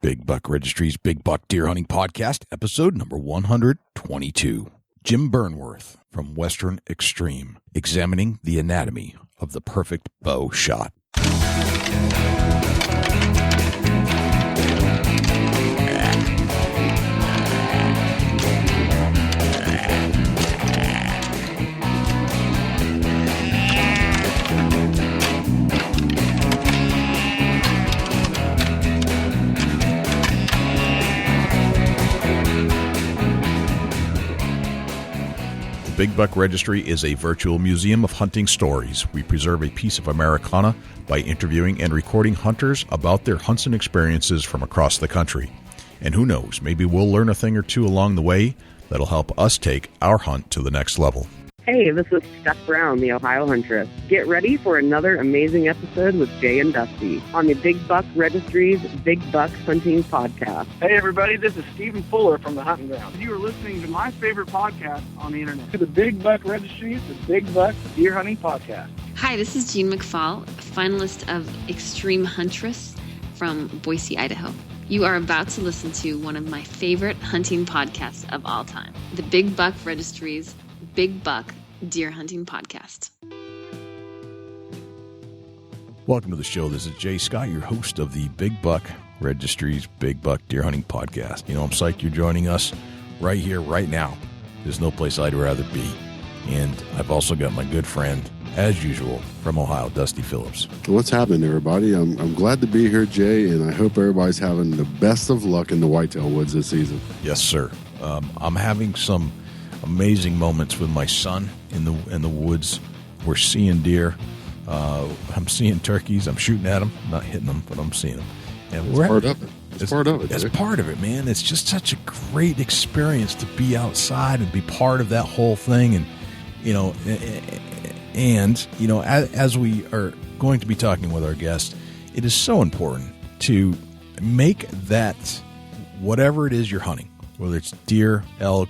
Big Buck Registry's Big Buck Deer Hunting Podcast, episode number 122. Jim Burnworth from Western Extreme, examining the anatomy of the perfect bow shot. Big Buck Registry is a virtual museum of hunting stories. We preserve a piece of Americana by interviewing and recording hunters about their hunts and experiences from across the country. And who knows, maybe we'll learn a thing or two along the way that'll help us take our hunt to the next level. Hey, this is Steph Brown, the Ohio Huntress. Get ready for another amazing episode with Jay and Dusty on the Big Buck Registry's Big Buck Hunting Podcast. Hey, everybody, this is Stephen Fuller from the Hunting Ground. You are listening to my favorite podcast on the internet, the Big Buck Registry's the Big Buck Deer Hunting Podcast. Hi, this is Jean McFall, finalist of Extreme Huntress from Boise, Idaho. You are about to listen to one of my favorite hunting podcasts of all time, the Big Buck Registry's Big Buck Deer Hunting Podcast. Welcome to the show. This is Jay Scott, your host of the Big Buck Registry's Big Buck Deer Hunting Podcast. You know, I'm psyched you're joining us right here, right now. There's no place I'd rather be. And I've also got my good friend, as usual, from Ohio, Dusty Phillips. What's happening, everybody? I'm glad to be here, Jay, and I hope everybody's having the best of luck in the whitetail woods this season. Yes, sir. I'm having some amazing moments with my son in the woods. We're seeing deer. I'm seeing turkeys. I'm shooting at them, not hitting them, but I'm seeing them. And It's part of it. It's part of it, man. It's just such a great experience to be outside and be part of that whole thing. And as we are going to be talking with our guest, it is so important to make that whatever it is you're hunting, whether it's deer, elk,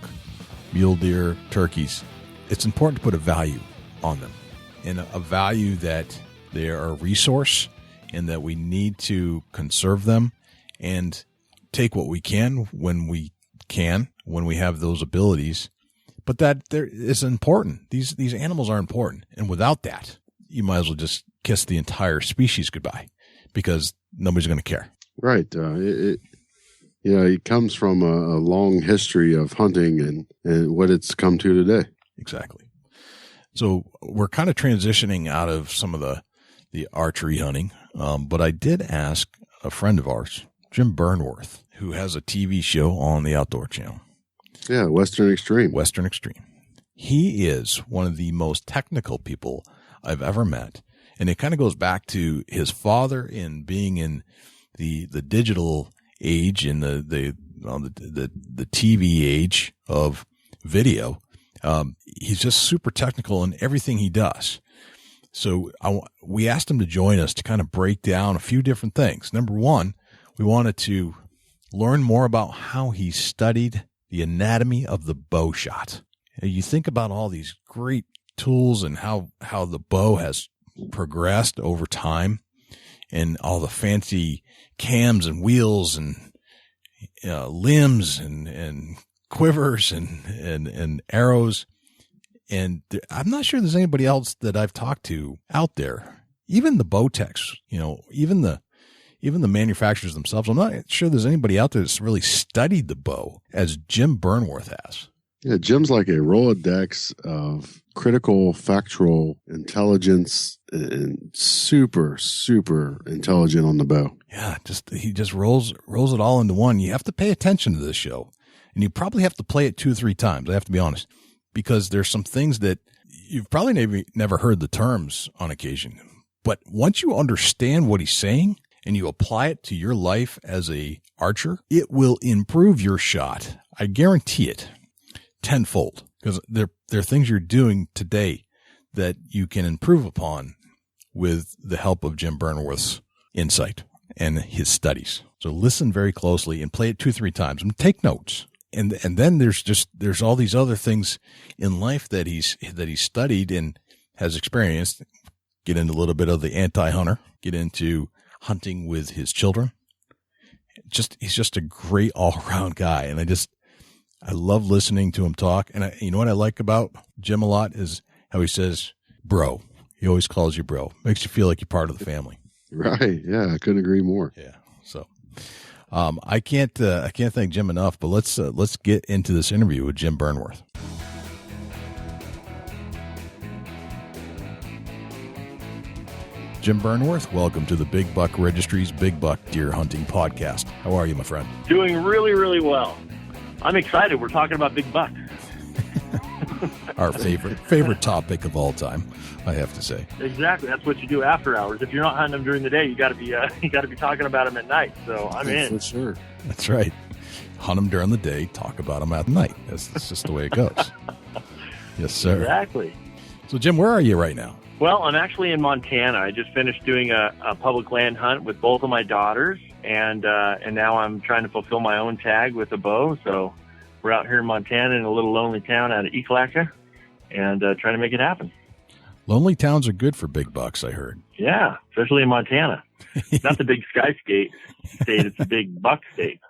mule deer, turkeys, it's important to put a value on them, and a value that they are a resource and that we need to conserve them and take what we can when we have those abilities. But that is important. These animals are important. And without that, you might as well just kiss the entire species goodbye, because nobody's going to care. Right. It comes from a long history of hunting and what it's come to today. Exactly. So we're kind of transitioning out of some of the archery hunting. But I did ask a friend of ours, Jim Burnworth, who has a TV show on the Outdoor Channel. Yeah, Western Extreme. Western Extreme. He is one of the most technical people I've ever met. And it kind of goes back to his father in being in the digital age, in the TV age of video. He's just super technical in everything he does. So we asked him to join us to kind of break down a few different things. Number one, we wanted to learn more about how he studied the anatomy of the bow shot. You think about all these great tools and how the bow has progressed over time, and all the fancy cams and wheels and limbs and quivers and arrows. And I'm not sure there's anybody else that I've talked to out there, even the bow techs, even the manufacturers themselves. I'm not sure there's anybody out there that's really studied the bow as Jim Burnworth has. Yeah, Jim's like a Rolodex of critical factual intelligence and super, super intelligent on the bow. Yeah, he just rolls it all into one. You have to pay attention to this show, and you probably have to play it 2 or 3 times. I have to be honest, because there's some things that you've probably never heard the terms on occasion. But once you understand what he's saying and you apply it to your life as a archer, it will improve your shot. I guarantee it tenfold, because there are things you're doing today that you can improve upon with the help of Jim Burnworth's insight and his studies. So listen very closely and play it 2 or 3 times and take notes. And then there's all these other things in life that he's studied and has experienced. Get into a little bit of the anti-hunter, get into hunting with his children, he's just a great all around guy. And I love listening to him talk. And you know what I like about Jim a lot is how he says, bro. He always calls you bro. Makes you feel like you're part of the family. Right. Yeah. I couldn't agree more. Yeah. So, I can't thank Jim enough, but let's get into this interview with Jim Burnworth. Jim Burnworth, welcome to the Big Buck Registry's Big Buck Deer Hunting Podcast. How are you, my friend? Doing really, really well. I'm excited. We're talking about big bucks. Our favorite topic of all time, I have to say. Exactly. That's what you do after hours. If you're not hunting them during the day, you got to be talking about them at night. So I'm in. For sure. That's right. Hunt them during the day, talk about them at night. That's just the way it goes. Yes, sir. Exactly. So, Jim, where are you right now? Well, I'm actually in Montana. I just finished doing a public land hunt with both of my daughters, and now I'm trying to fulfill my own tag with a bow. So we're out here in Montana in a little lonely town out of Ekalaka, and trying to make it happen. Lonely towns are good for big bucks, I heard. Yeah, especially in Montana. Not the big sky state, it's a big buck state.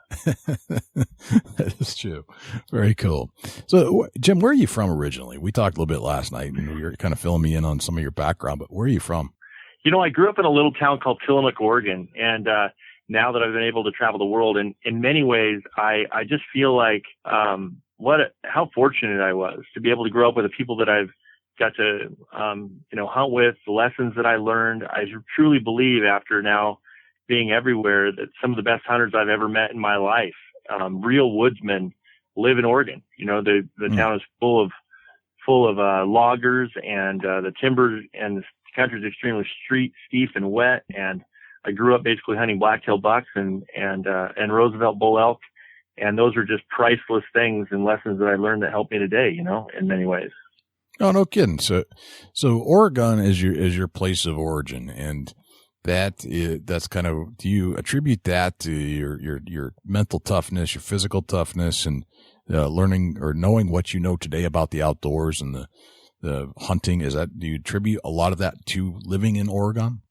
That is true. Very cool. So, Jim, where are you from originally? We talked a little bit last night, and you were kind of filling me in on some of your background, but where are you from? You know, I grew up in a little town called Tillamook, Oregon, and now that I've been able to travel the world, and in many ways, I just feel like how fortunate I was to be able to grow up with the people that I've got to hunt with, the lessons that I learned. I truly believe, after now being everywhere, that some of the best hunters I've ever met in my life, real woodsmen, live in Oregon. You know, the town is full of loggers, and the timber and the country is extremely steep and wet. And I grew up basically hunting blacktail bucks and Roosevelt bull elk, and those are just priceless things and lessons that I learned that help me today, you know, in many ways. Oh, no kidding. So Oregon is your place of origin, and that's kind of, do you attribute that to your mental toughness, your physical toughness, and learning or knowing what you know today about the outdoors and the hunting? Do you attribute a lot of that to living in Oregon?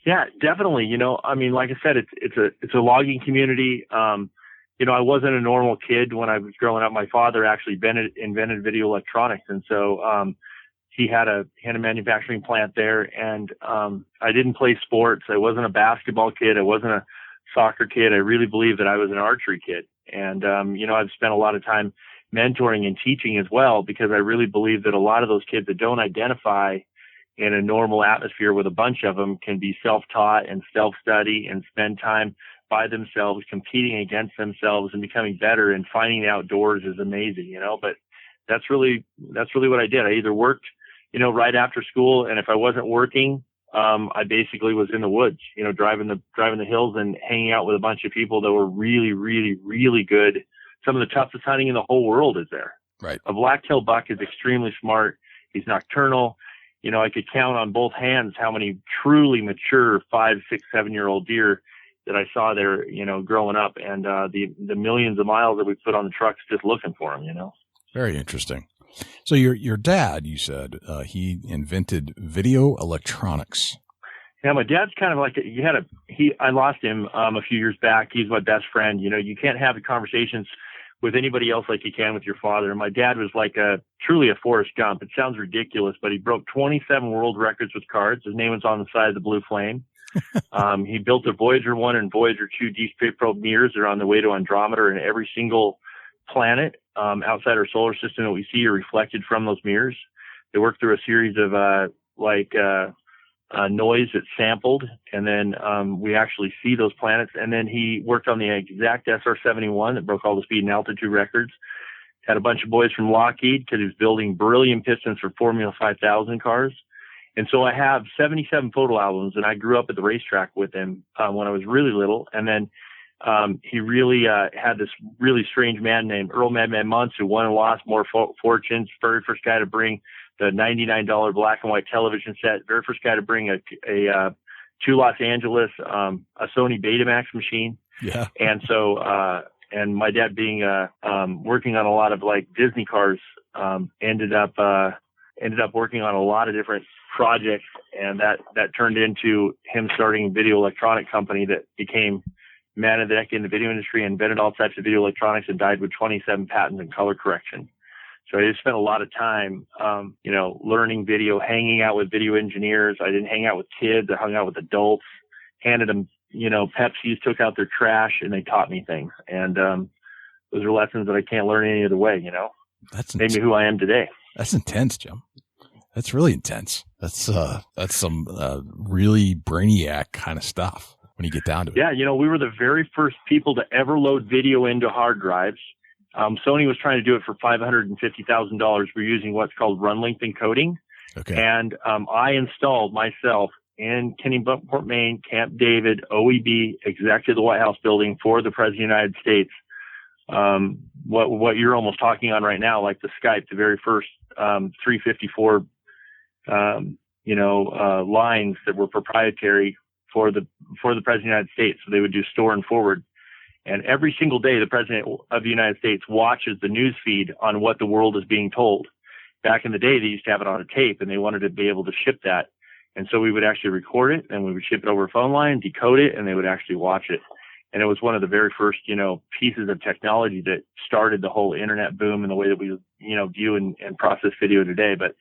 Yeah, definitely. You know, I mean, like I said, it's a logging community. You know, I wasn't a normal kid when I was growing up. My father actually invented video electronics. And so, he had a manufacturing plant there, and, I didn't play sports. I wasn't a basketball kid. I wasn't a soccer kid. I really believe that I was an archery kid. And, you know, I've spent a lot of time mentoring and teaching as well, because I really believe that a lot of those kids that don't identify in a normal atmosphere with a bunch of them can be self-taught and self-study and spend time by themselves, competing against themselves and becoming better, and finding the outdoors is amazing, you know. But that's really what I did. I either worked, you know, right after school, and if I wasn't working, I basically was in the woods, you know, driving the hills and hanging out with a bunch of people that were really, really, really good. Some of the toughest hunting in the whole world is there. Right. A blacktail buck is extremely smart. He's nocturnal. You know, I could count on both hands how many truly mature 5, 6, 7-year-old deer that I saw there, you know, growing up, and the millions of miles that we put on the trucks just looking for them, you know. Very interesting. So your dad, you said, he invented video electronics. Yeah, my dad's kind of like I lost him a few years back. He's my best friend. You know, you can't have the conversations with anybody else like you can with your father. And my dad was like truly a Forrest Gump. It sounds ridiculous, but he broke 27 world records with cards. His name was on the side of the Blue Flame. He built a Voyager 1 and Voyager 2 deep space probe mirrors that are on the way to Andromeda, and every single planet outside our solar system that we see are reflected from those mirrors. They work through a series of noise that's sampled, and then we actually see those planets. And then he worked on the exact SR-71 that broke all the speed and altitude records. Had a bunch of boys from Lockheed because he was building beryllium pistons for Formula 5000 cars. And so I have 77 photo albums, and I grew up at the racetrack with him when I was really little. And then he really had this really strange man named Earl Madman Muntz, who won and lost more fortunes. Very first guy to bring the $99 black and white television set. Very first guy to bring to Los Angeles a Sony Betamax machine. Yeah. And so and my dad being working on a lot of like Disney cars, ended up working on a lot of different projects, and that turned into him starting a video electronic company that became man of the decade in the video industry, invented all types of video electronics, and died with 27 patents in color correction. So I just spent a lot of time, learning video, hanging out with video engineers. I didn't hang out with kids. I hung out with adults, handed them, Pepsis, took out their trash, and they taught me things. And those are lessons that I can't learn any other way, That's made me who I am today. That's intense, Jim. That's really intense. That's some really brainiac kind of stuff when you get down to it. Yeah, we were the very first people to ever load video into hard drives. Sony was trying to do it for $550,000. We're using what's called run length encoding. Okay. And I installed myself in Kennebunkport, Maine, Camp David, OEB, exactly the White House building for the President of the United States. What you're almost talking on right now, like the Skype, the very first 354 lines that were proprietary for the President of the United States. So they would do store and forward. And every single day, the President of the United States watches the news feed on what the world is being told. Back in the day, they used to have it on a tape, and they wanted to be able to ship that. And so we would actually record it, and we would ship it over a phone line, decode it, and they would actually watch it. And it was one of the very first, pieces of technology that started the whole internet boom and the way that we, view and process video today. But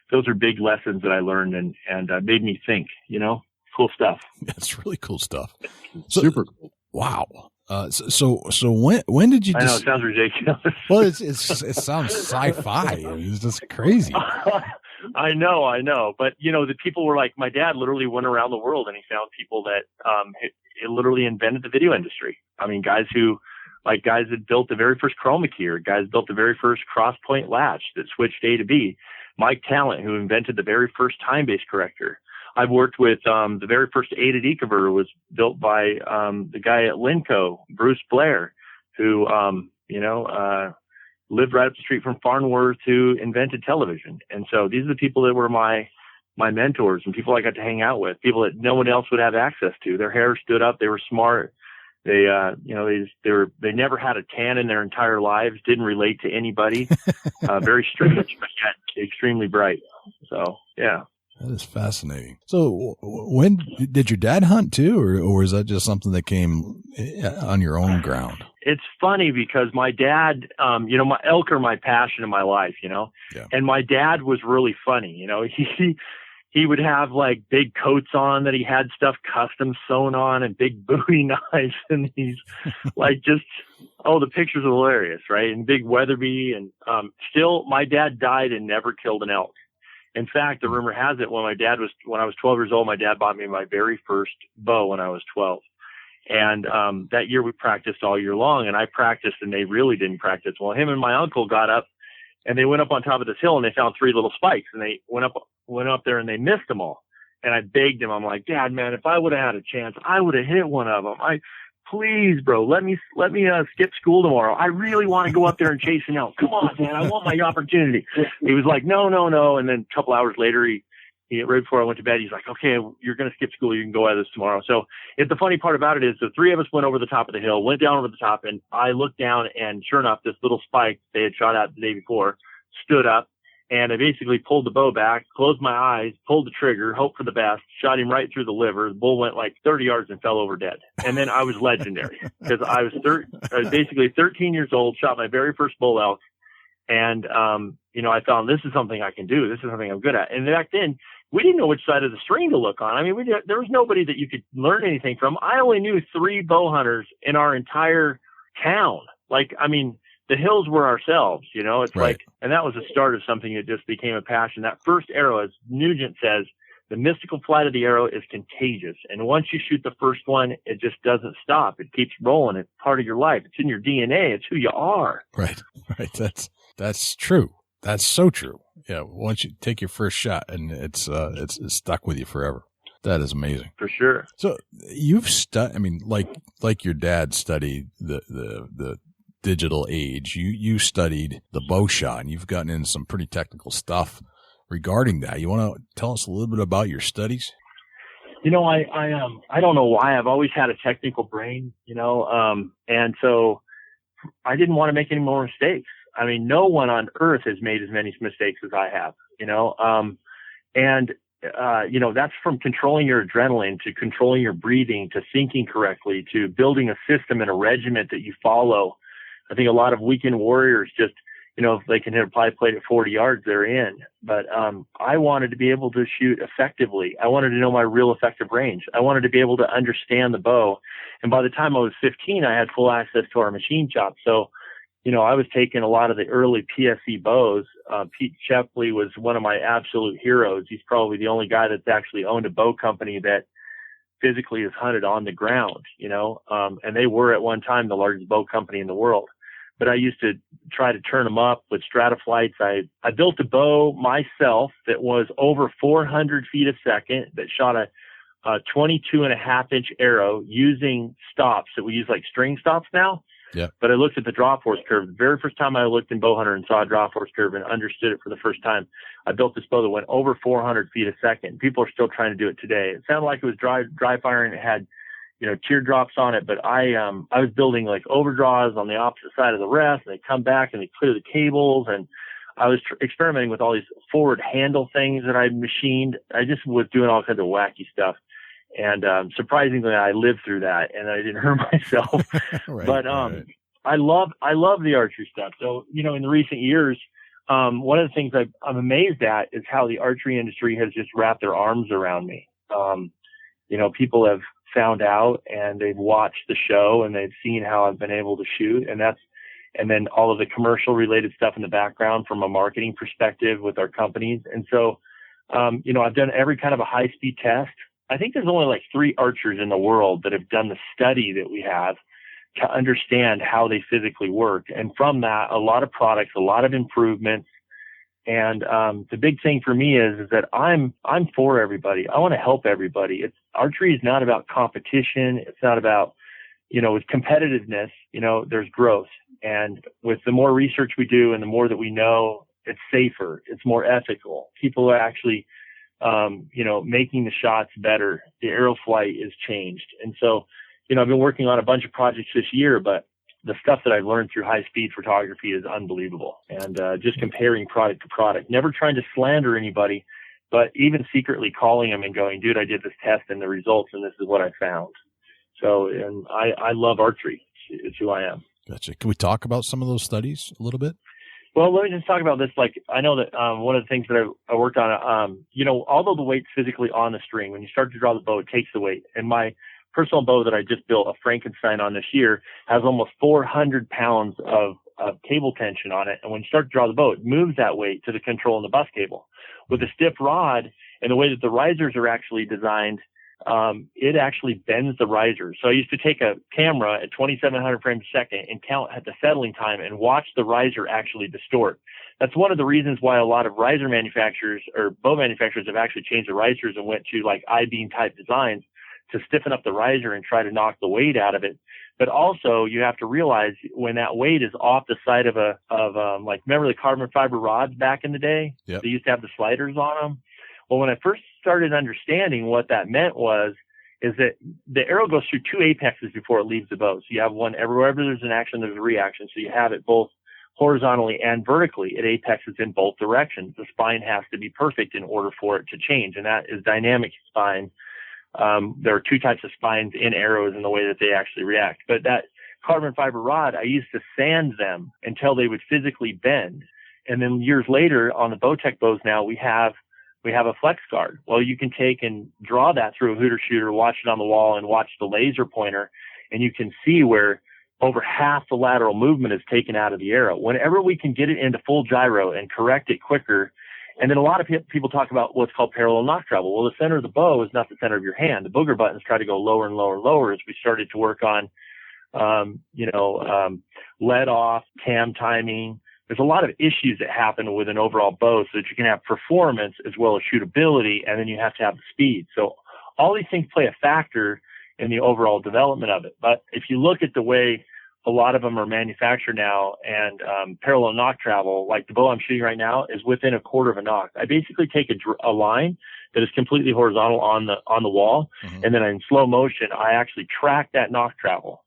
those are big lessons that I learned and made me think, cool stuff. That's really cool stuff. Super cool. Wow. So when did you? I know it sounds ridiculous. Well, it sounds sci-fi. It's just crazy. I know. But the people were like, my dad literally went around the world and he found people that it literally invented the video industry. I mean, guys that built the very first chroma key, guys built the very first cross point latch that switched A to B. Mike Talent, who invented the very first time-based corrector. I've worked with the very first A to D converter was built by the guy at Linco, Bruce Blair, who lived right up the street from Farnworth, who invented television. And so these are the people that were my mentors and people I got to hang out with, people that no one else would have access to. Their hair stood up. They were smart. They never had a tan in their entire lives, didn't relate to anybody. Very strange, but yet extremely bright. So, yeah. That is fascinating. So when did your dad hunt too, or is that just something that came on your own ground? It's funny because my dad, my elk are my passion in my life, Yeah. and my dad was really funny. He would have like big coats on that he had stuff custom sewn on and big Bowie knives. And he's like, the pictures are hilarious, right? And big Weatherby. And, still my dad died and never killed an elk. In fact, the rumor has it when I was 12 years old, my dad bought me my very first bow when I was 12. And, that year we practiced all year long, and I practiced and they really didn't practice. Well, him and my uncle got up and they went up on top of this hill and they found 3 little spikes, and they went up there and they missed them all. And I begged him. I'm like, Dad, man, if I would have had a chance, I would have hit one of them. Please, bro, let me skip school tomorrow. I really want to go up there and chase an elk. Come on, man. I want my opportunity. He was like, no. And then a couple hours later, he right before I went to bed, he's like, okay, you're going to skip school. You can go at this tomorrow. So the funny part about it is the 3 of us went over the top of the hill, went down over the top, and I looked down, and sure enough, this little spike they had shot at the day before stood up. And I basically pulled the bow back, closed my eyes, pulled the trigger, hoped for the best, shot him right through the liver. The bull went like 30 yards and fell over dead. And then I was legendary because I was basically 13 years old, shot my very first bull elk. And, I found this is something I can do. This is something I'm good at. And back then, we didn't know which side of the string to look on. I mean, there was nobody that you could learn anything from. I only knew 3 bow hunters in our entire town. The hills were ourselves, it's right. And that was the start of something that just became a passion. That first arrow, as Nugent says, the mystical flight of the arrow is contagious. And once you shoot the first one, it just doesn't stop. It keeps rolling. It's part of your life. It's in your DNA. It's who you are. Right. That's true. That's so true. Yeah. Once you take your first shot and it's stuck with you forever. That is amazing. For sure. So you've like your dad studied the digital age, you studied the bow shot, and you've gotten into some pretty technical stuff regarding that. You want to tell us a little bit about your studies? I don't know why. I've always had a technical brain, and so I didn't want to make any more mistakes. I mean, no one on earth has made as many mistakes as I have, and that's from controlling your adrenaline to controlling your breathing to thinking correctly to building a system and a regiment that you follow. I think a lot of weekend warriors just, if they can hit a pie plate at 40 yards, they're in. But I wanted to be able to shoot effectively. I wanted to know my real effective range. I wanted to be able to understand the bow. And by the time I was 15, I had full access to our machine shop. So, I was taking a lot of the early PSE bows. Pete Shepley was one of my absolute heroes. He's probably the only guy that's actually owned a bow company that physically is hunted on the ground, and they were at one time the largest bow company in the world. But I used to try to turn them up with Strataflights. I built a bow myself that was over 400 feet a second that shot a 22.5-inch arrow using stops that we use like string stops now. Yeah. But I looked at the draw force curve. The very first time I looked in Bowhunter and saw a draw force curve and understood it for the first time, I built this bow that went over 400 feet a second. People are still trying to do it today. It sounded like it was dry firing. It had, teardrops on it, but I was building like overdraws on the opposite side of the rest, and they come back and they clear the cables, and I was experimenting with all these forward handle things that I machined. I just was doing all kinds of wacky stuff. And surprisingly, I lived through that, and I didn't hurt myself. Right, but right. I love the archery stuff. So, in the recent years, one of the things I'm amazed at is how the archery industry has just wrapped their arms around me. People have found out, and they've watched the show, and they've seen how I've been able to shoot, and then all of the commercial related stuff in the background from a marketing perspective with our companies. And so, I've done every kind of a high speed test. I think there's only like 3 archers in the world that have done the study that we have to understand how they physically work. And from that, a lot of products, a lot of improvements. And the big thing for me is that I'm for everybody. I want to help everybody. Archery is not about competition. It's not about, with competitiveness, there's growth. And with the more research we do and the more that we know, it's safer, it's more ethical. People are actually making the shots better. The arrow flight is changed. And so, I've been working on a bunch of projects this year, but the stuff that I've learned through high speed photography is unbelievable. And just comparing product to product, never trying to slander anybody, but even secretly calling them and going, dude, I did this test and the results, and this is what I found. So, and I love archery. It's who I am. Gotcha. Can we talk about some of those studies a little bit? Well, let me just talk about this. Like, I know that one of the things that I worked on, although the weight's physically on the string, when you start to draw the bow, it takes the weight. And my personal bow that I just built a Frankenstein on this year has almost 400 pounds of cable tension on it. And when you start to draw the bow, it moves that weight to the control in the bus cable. With a stiff rod and the way that the risers are actually designed, it actually bends the riser. So I used to take a camera at 2,700 frames a second and count at the settling time and watch the riser actually distort. That's one of the reasons why a lot of riser manufacturers or bow manufacturers have actually changed the risers and went to like I-beam type designs to stiffen up the riser and try to knock the weight out of it. But also you have to realize when that weight is off the side of like, remember the carbon fiber rods back in the day? Yep. They used to have the sliders on them. Well, when I first started understanding what that meant is that the arrow goes through 2 apexes before it leaves the bow. So you have one, wherever there's an action, there's a reaction. So you have it both horizontally and vertically. It apexes in both directions. The spine has to be perfect in order for it to change. And that is dynamic spine. There are 2 types of spines in arrows in the way that they actually react. But that carbon fiber rod, I used to sand them until they would physically bend. And then years later on the Bowtech bows now, we have a flex guard. Well, you can take and draw that through a hooter shooter, watch it on the wall and watch the laser pointer, and you can see where over half the lateral movement is taken out of the arrow. Whenever we can get it into full gyro and correct it quicker, and then a lot of people talk about what's called parallel knock travel. Well, the center of the bow is not the center of your hand. The booger buttons try to go lower and lower and lower as we started to work on, lead off, cam timing. There's a lot of issues that happen with an overall bow so that you can have performance as well as shootability, and then you have to have the speed. So all these things play a factor in the overall development of it. But if you look at the way a lot of them are manufactured now and parallel knock travel, like the bow I'm shooting right now is within a quarter of a knock. I basically take a line that is completely horizontal on the wall, and then in slow motion, I actually track that knock travel.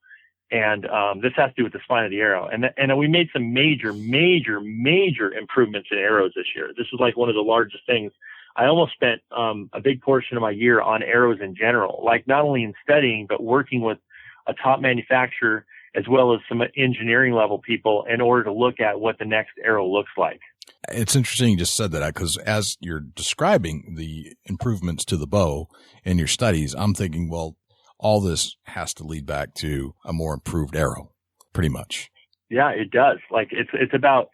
And this has to do with the spine of the arrow. And we made some major improvements in arrows this year. This is like one of the largest things I almost spent a big portion of my year on arrows in general, like not only in studying, but working with a top manufacturer as well as some engineering level people in order to look at what the next arrow looks like. It's interesting you just said that, because as you're describing the improvements to the bow in your studies, I'm thinking, well, all this has to lead back to a more improved arrow, pretty much. Yeah, it does. Like it's about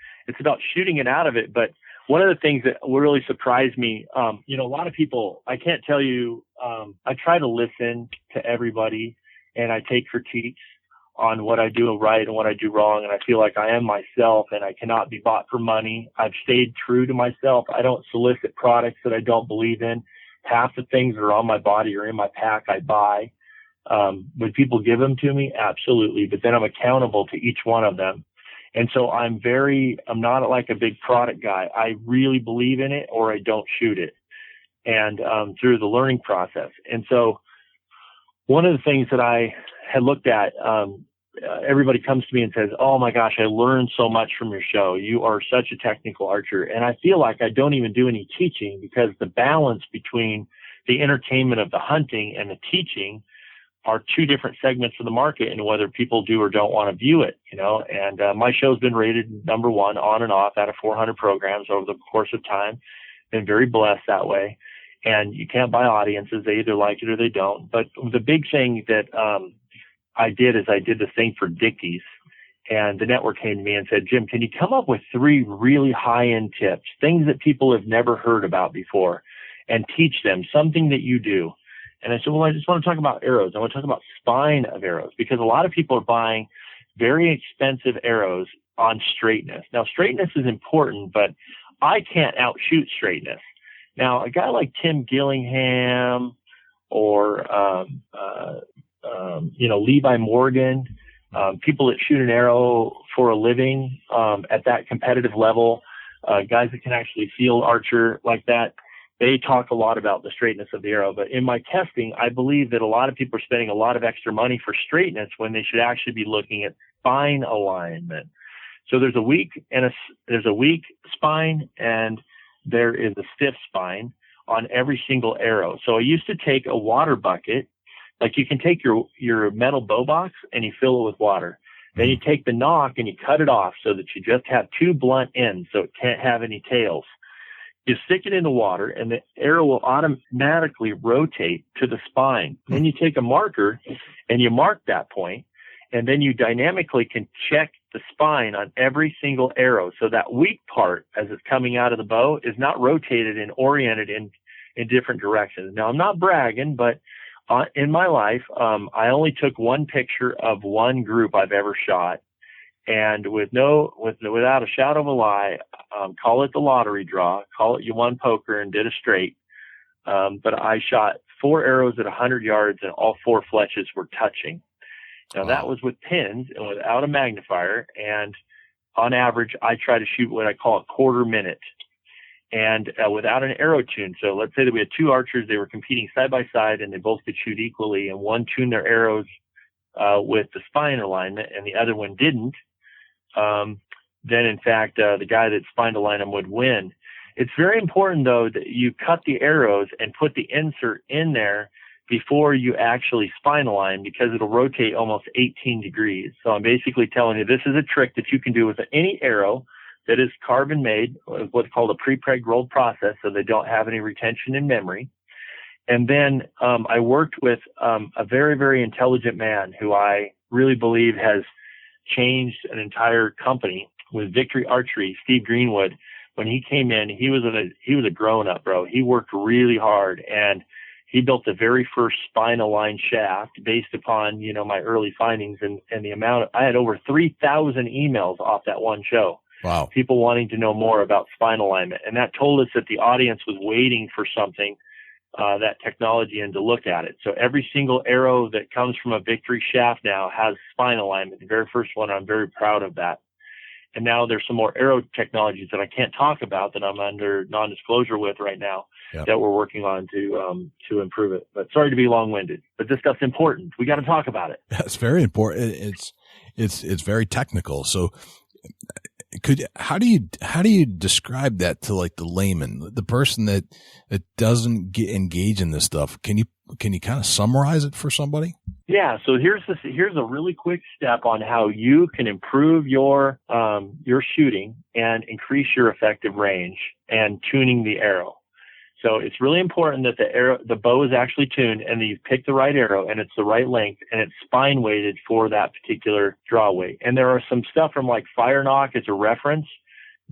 shooting it out of it. But one of the things that really surprised me, a lot of people, I can't tell you, I try to listen to everybody and I take critiques on what I do right and what I do wrong. And I feel like I am myself and I cannot be bought for money. I've stayed true to myself. I don't solicit products that I don't believe in. Half the things that are on my body or in my pack, I buy. Would people give them to me? Absolutely. But then I'm accountable to each one of them. And so I'm not like a big product guy. I really believe in it or I don't shoot it. And, through the learning process. And so one of the things that I had looked at, everybody comes to me and says, oh my gosh, I learned so much from your show. You are such a technical archer. And I feel like I don't even do any teaching, because the balance between the entertainment of the hunting and the teaching are two different segments of the market, and whether people do or don't want to view it, and my show's been rated number one on and off out of 400 programs over the course of time. Been very blessed that way. And you can't buy audiences. They either like it or they don't. But the big thing that I did this thing for Dickies, and the network came to me and said, Jim, can you come up with 3 really high-end tips, things that people have never heard about before, and teach them something that you do? And I said, well, I just want to talk about arrows. I want to talk about spine of arrows, because a lot of people are buying very expensive arrows on straightness. Now, straightness is important, but I can't outshoot straightness. Now, a guy like Tim Gillingham or, Levi Morgan, people that shoot an arrow for a living, at that competitive level, guys that can actually field archer like that, they talk a lot about the straightness of the arrow. But in my testing, I believe that a lot of people are spending a lot of extra money for straightness when they should actually be looking at spine alignment. So there's a weak spine and there is a stiff spine on every single arrow. So I used to take a water bucket, like you can take your metal bow box and you fill it with water. Then you take the knock and you cut it off so that you just have 2 blunt ends, so it can't have any tails. You stick it in the water and the arrow will automatically rotate to the spine. Then you take a marker and you mark that point, and then you dynamically can check the spine on every single arrow. So that weak part, as it's coming out of the bow, is not rotated and oriented in different directions. Now, I'm not bragging, but in my life, I only took one picture of one group I've ever shot. And without a shadow of a lie, call it the lottery draw, call it you won poker and did a straight. But I shot 4 arrows at 100 yards and all 4 fletches were touching. Now that was with pins and without a magnifier. And on average, I try to shoot what I call a quarter minute and without an arrow tune. So let's say that we had 2 archers, they were competing side by side and they both could shoot equally, and one tuned their arrows with the spine alignment and the other one didn't. Then in fact, the guy that spine aligned them would win. It's very important though that you cut the arrows and put the insert in there before you actually spine align, because it'll rotate almost 18 degrees. So I'm basically telling you, this is a trick that you can do with any arrow that is carbon made, what's called a pre-preg rolled process, so they don't have any retention in memory. And then I worked with a very, very intelligent man who I really believe has changed an entire company, with Victory Archery, Steve Greenwood. When he came in, he was a grown-up, bro. He worked really hard, and he built the very first spine aligned shaft based upon, my early findings and the amount. I had over 3,000 emails off that one show. Wow. People wanting to know more about spine alignment. And that told us that the audience was waiting for something, that technology, and to look at it. So every single arrow that comes from a Victory shaft now has spine alignment. The very first one, I'm very proud of that. And now there's some more arrow technologies that I can't talk about that I'm under non-disclosure with right now, that we're working on to improve it. But sorry to be long-winded, but this stuff's important. We got to talk about it. That's very important. It's very technical. So how do you describe that to like the layman, the person that doesn't engage in this stuff? Can you kind of summarize it for somebody? Yeah. So here's a really quick step on how you can improve your shooting and increase your effective range and tuning the arrow. So it's really important that the bow is actually tuned and that you pick the right arrow and it's the right length and it's spine weighted for that particular draw weight. And there are some stuff from like Fire Knock as a reference.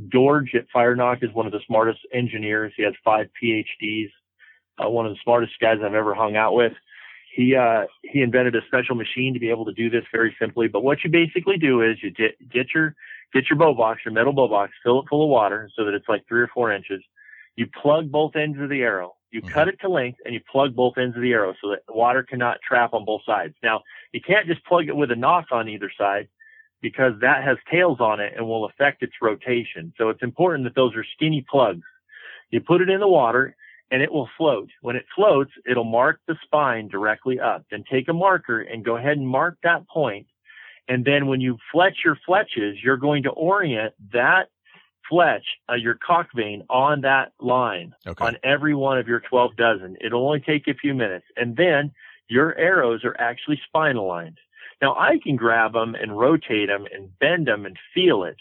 George at Fire Knock is one of the smartest engineers. He has 5 PhDs, one of the smartest guys I've ever hung out with. He invented a special machine to be able to do this very simply. But what you basically do is you get your bow box, your metal bow box, fill it full of water so that it's like 3 or 4 inches. You plug both ends of the arrow. You cut it to length and you plug both ends of the arrow so that water cannot trap on both sides. Now, you can't just plug it with a knock on either side because that has tails on it and will affect its rotation. So it's important that those are skinny plugs. You put it in the water and it will float. When it floats, it'll mark the spine directly up. Then take a marker and go ahead and mark that point. And then when you fletch your fletches, you're going to orient that fletch, your cock vein on that line on every one of your 12 dozen. It'll only take a few minutes. And then your arrows are actually spine aligned. Now I can grab them and rotate them and bend them and feel it,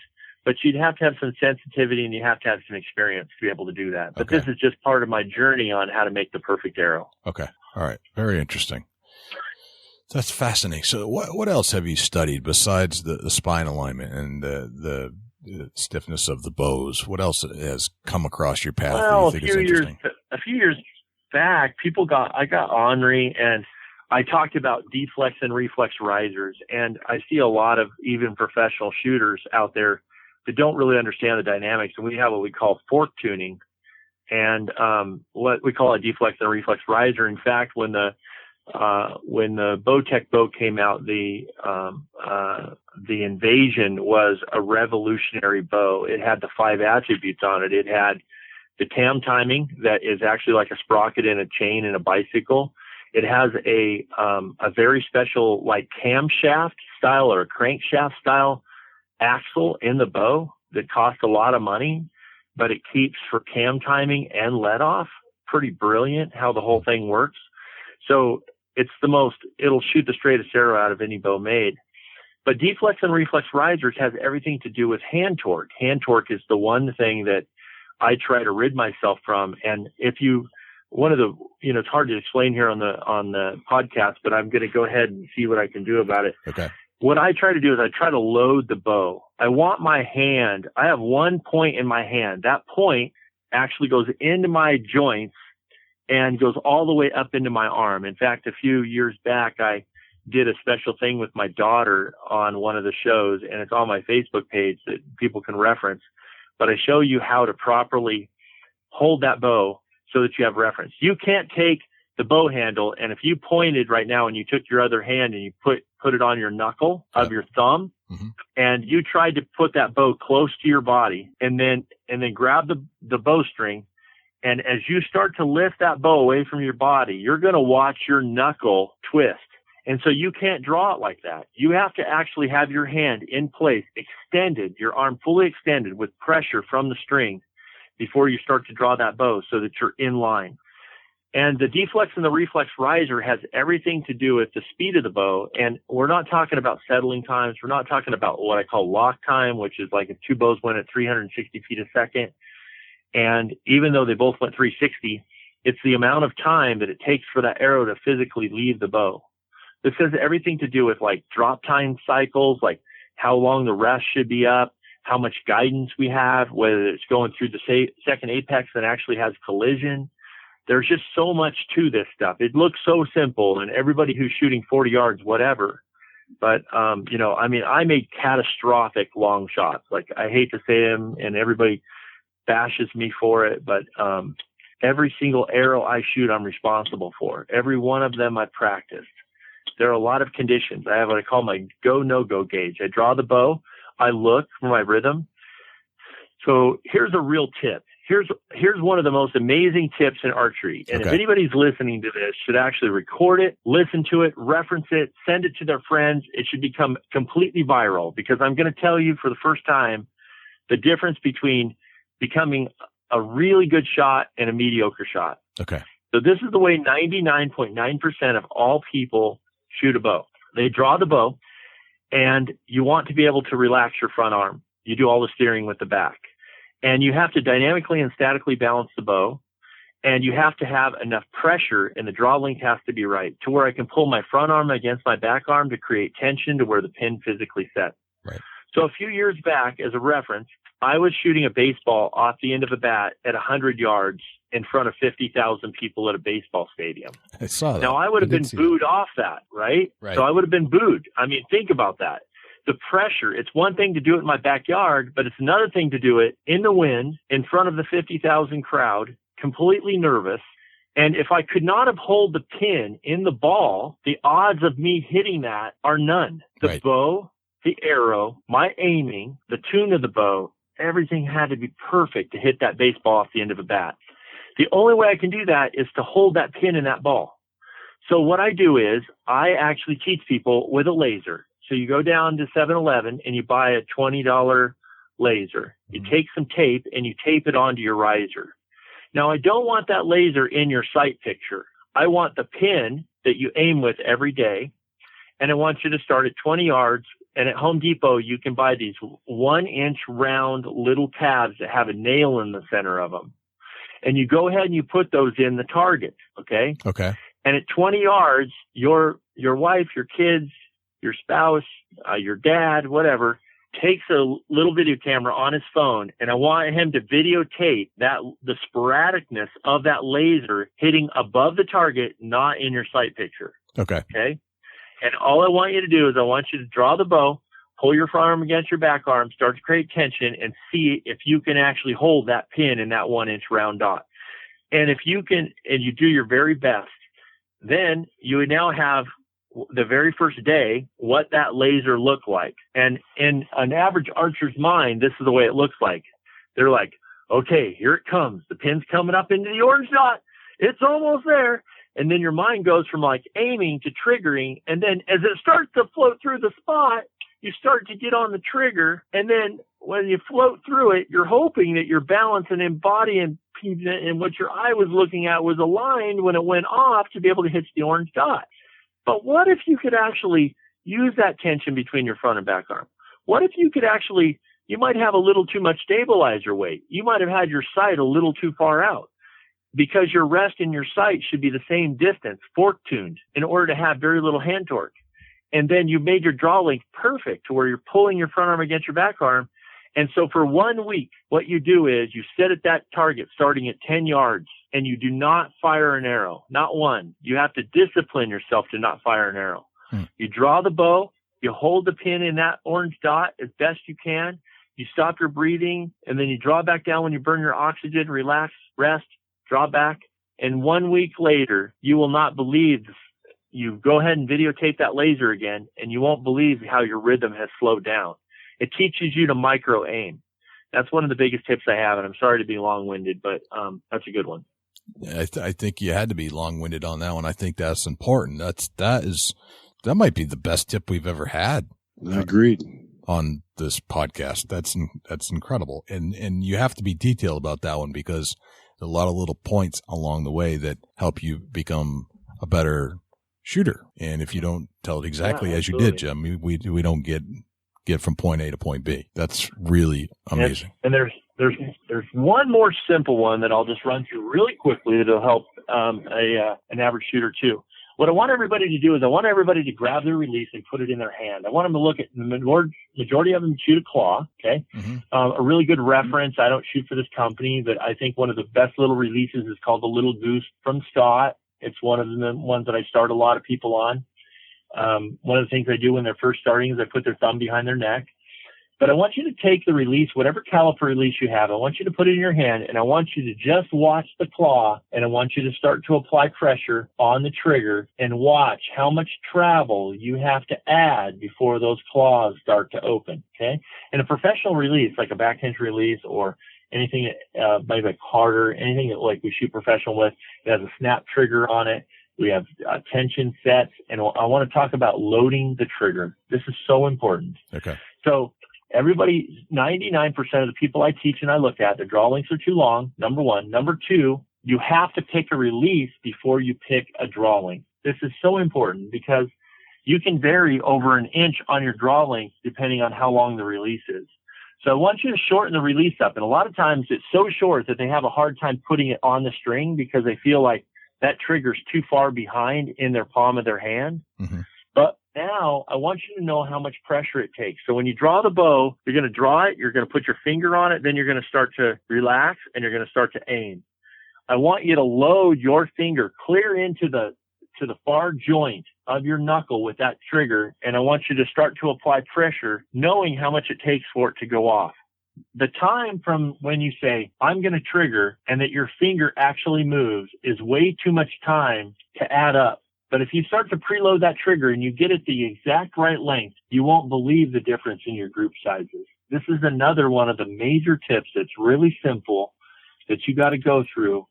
but you'd have to have some sensitivity and you have to have some experience to be able to do that. But this is just part of my journey on how to make the perfect arrow. Okay. All right. Very interesting. That's fascinating. So what else have you studied besides the spine alignment and the stiffness of the bows? What else has come across your path that you think is interesting? A few years back, I got ornery and I talked about deflex and reflex risers, and I see a lot of even professional shooters out there that don't really understand the dynamics. And we have what we call fork tuning and what we call a deflex and reflex riser. In fact, when the Bowtech bow came out, the Invasion was a revolutionary bow. It had the 5 attributes on it. It had the tam timing that is actually like a sprocket in a chain in a bicycle. It has a very special like camshaft style or a crankshaft style axle in the bow that costs a lot of money, but it keeps for cam timing and let off. Pretty brilliant how the whole thing works. So it'll shoot the straightest arrow out of any bow made. But deflex and reflex risers has everything to do with hand torque. Hand torque is the one thing that I try to rid myself from. And it's hard to explain here on the podcast, but I'm going to go ahead and see what I can do about it. Okay. What I try to do is I try to load the bow. I have one point in my hand. That point actually goes into my joints and goes all the way up into my arm. In fact, a few years back, I did a special thing with my daughter on one of the shows, and it's on my Facebook page that people can reference. But I show you how to properly hold that bow so that you have reference. You can't take the bow handle, and if you pointed right now and you took your other hand and you put it on your knuckle of your thumb, and you tried to put that bow close to your body and then grab the bowstring, and as you start to lift that bow away from your body, you're going to watch your knuckle twist. And so you can't draw it like that. You have to actually have your hand in place, extended, your arm fully extended with pressure from the string before you start to draw that bow so that you're in line. And the deflex and the reflex riser has everything to do with the speed of the bow. And we're not talking about settling times. We're not talking about what I call lock time, which is like if 2 bows went at 360 feet a second. And even though they both went 360, it's the amount of time that it takes for that arrow to physically leave the bow. This has everything to do with like drop time cycles, like how long the rest should be up, how much guidance we have, whether it's going through the second apex that actually has collision. There's just so much to this stuff. It looks so simple, and everybody who's shooting 40 yards, whatever. But, I made catastrophic long shots. Like, I hate to say them, and everybody bashes me for it, but every single arrow I shoot, I'm responsible for. Every one of them I practiced. There are a lot of conditions. I have what I call my go, no-go gauge. I draw the bow. I look for my rhythm. So here's a real tip. Here's one of the most amazing tips in archery. And if anybody's listening to this, should actually record it, listen to it, reference it, send it to their friends. It should become completely viral, because I'm going to tell you for the first time the difference between becoming a really good shot and a mediocre shot. Okay. So this is the way 99.9% of all people shoot a bow. They draw the bow, and you want to be able to relax your front arm. You do all the steering with the back. And you have to dynamically and statically balance the bow. And you have to have enough pressure, and the draw length has to be right to where I can pull my front arm against my back arm to create tension to where the pin physically sets. Right. So a few years back, as a reference, I was shooting a baseball off the end of a bat at 100 yards in front of 50,000 people at a baseball stadium. I saw that. Now, I would have been booed off that, right? So I would have been booed. I mean, think about that. The pressure, it's one thing to do it in my backyard, but it's another thing to do it in the wind in front of the 50,000 crowd, completely nervous. And if I could not have held the pin in the ball, the odds of me hitting that are none. The bow, the arrow, my aiming, the tune of the bow, everything had to be perfect to hit that baseball off the end of a bat. The only way I can do that is to hold that pin in that ball. So what I do is I actually teach people with a laser. So you go down to 7-Eleven and you buy a $20 laser. You take some tape and you tape it onto your riser. Now, I don't want that laser in your sight picture. I want the pin that you aim with every day, and I want you to start at 20 yards. And at Home Depot, you can buy these 1-inch round little tabs that have a nail in the center of them. And you go ahead and you put those in the target, okay? Okay. And at 20 yards, your wife, your kids, your spouse, your dad, whatever, takes a little video camera on his phone, and I want him to videotape the sporadicness of that laser hitting above the target, not in your sight picture. Okay. Okay. And all I want you to do is I want you to draw the bow, pull your front arm against your back arm, start to create tension, and see if you can actually hold that pin in that 1-inch round dot. And if you can, and you do your very best, then you would now have the very first day what that laser looked like. And in an average archer's mind, this is the way it looks like. They're like, okay, here it comes. The pin's coming up into the orange dot. It's almost there. And then your mind goes from like aiming to triggering. And then as it starts to float through the spot, you start to get on the trigger. And then when you float through it, you're hoping that your balance and body and what your eye was looking at was aligned when it went off to be able to hit the orange dot. But what if you could actually use that tension between your front and back arm? What if you could actually, you might have a little too much stabilizer weight. You might have had your sight a little too far out because your rest and your sight should be the same distance, fork tuned, in order to have very little hand torque. And then you made your draw length perfect to where you're pulling your front arm against your back arm. And so for 1 week, what you do is you sit at that target starting at 10 yards and you do not fire an arrow, not one. You have to discipline yourself to not fire an arrow. You draw the bow, you hold the pin in that orange dot as best you can. You stop your breathing and then you draw back down when you burn your oxygen, relax, rest, draw back. And 1 week later, you will not believe you go ahead and videotape that laser again and you won't believe how your rhythm has slowed down. It teaches you to micro aim. That's one of the biggest tips I have, and I'm sorry to be long-winded, but that's a good one. I think you had to be long-winded on that one. I think that's important. That might be the best tip we've ever had. Agreed. On this podcast. That's incredible. And you have to be detailed about that one because there's a lot of little points along the way that help you become a better shooter. And if you don't tell it exactly as you did, Jim, we don't get from point A to point B. That's really amazing. And there's one more simple one that I'll just run through really quickly that'll help an average shooter too. What I want everybody to do is I want everybody to grab their release and put it in their hand. I want them to look at the majority of them shoot a claw. Okay. Mm-hmm. A really good reference. I don't shoot for this company, but I think one of the best little releases is called the Little Goose from Scott. It's one of the ones that I start a lot of people on. One of the things I do when they're first starting is I put their thumb behind their neck. But I want you to take the release, whatever caliper release you have, I want you to put it in your hand, and I want you to just watch the claw, and I want you to start to apply pressure on the trigger and watch how much travel you have to add before those claws start to open, okay? And a professional release, like a back hinge release or anything, maybe like harder, anything that like we shoot professional with, it has a snap trigger on it. We have tension sets, and I want to talk about loading the trigger. This is so important. Okay. So everybody, 99% of the people I teach and I look at, their draw lengths are too long, number one. Number two, you have to pick a release before you pick a draw length. This is so important because you can vary over an inch on your draw length depending on how long the release is. So I want you to shorten the release up. And a lot of times it's so short that they have a hard time putting it on the string because they feel like that trigger's too far behind in their palm of their hand. Mm-hmm. But now I want you to know how much pressure it takes. So when you draw the bow, you're going to draw it, you're going to put your finger on it, then you're going to start to relax and you're going to start to aim. I want you to load your finger clear into the far joint of your knuckle with that trigger, and I want you to start to apply pressure, knowing how much it takes for it to go off. The time from when you say, I'm going to trigger, and that your finger actually moves is way too much time to add up. But if you start to preload that trigger and you get it the exact right length, you won't believe the difference in your group sizes. This is another one of the major tips that's really simple that you got to go through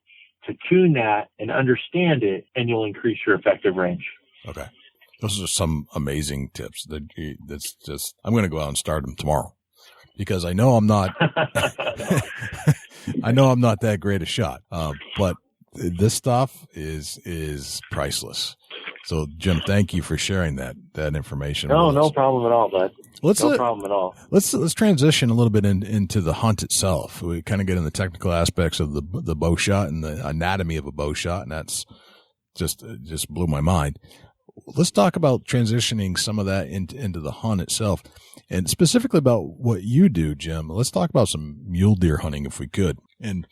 to tune that and understand it, and you'll increase your effective range. Okay. Those are some amazing tips. That's just, I'm going to go out and start them tomorrow because I know I'm not, I know I'm not that great a shot. But this stuff is priceless. So Jim, thank you for sharing that information. No problem at all, bud. No problem at all. Let's transition a little bit into the hunt itself. We kind of get in the technical aspects of the bow shot and the anatomy of a bow shot, and that's just blew my mind. Let's talk about transitioning some of that into the hunt itself, and specifically about what you do, Jim. Let's talk about some mule deer hunting if we could. And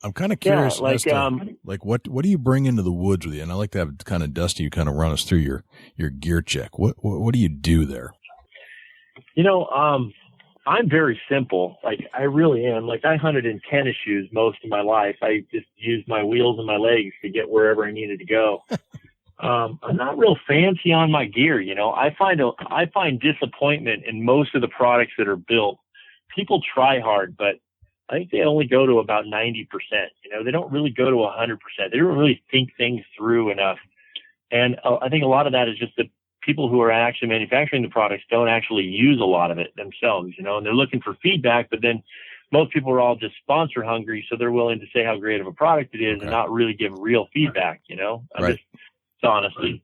I'm kind of curious as to what do you bring into the woods with you? And I like to have kind of Dusty, you kind of run us through your gear check. What do you do there? I'm very simple. Like, I really am. Like, I hunted in tennis shoes most of my life. I just used my wheels and my legs to get wherever I needed to go. I'm not real fancy on my gear. I find disappointment in most of the products that are built. People try hard, but I think they only go to about 90%. They don't really go to 100%. They don't really think things through enough. And I think a lot of that is just that people who are actually manufacturing the products don't actually use a lot of it themselves, and they're looking for feedback, but then most people are all just sponsor hungry. So they're willing to say how great of a product it is and not really give real feedback, Right. Just honestly.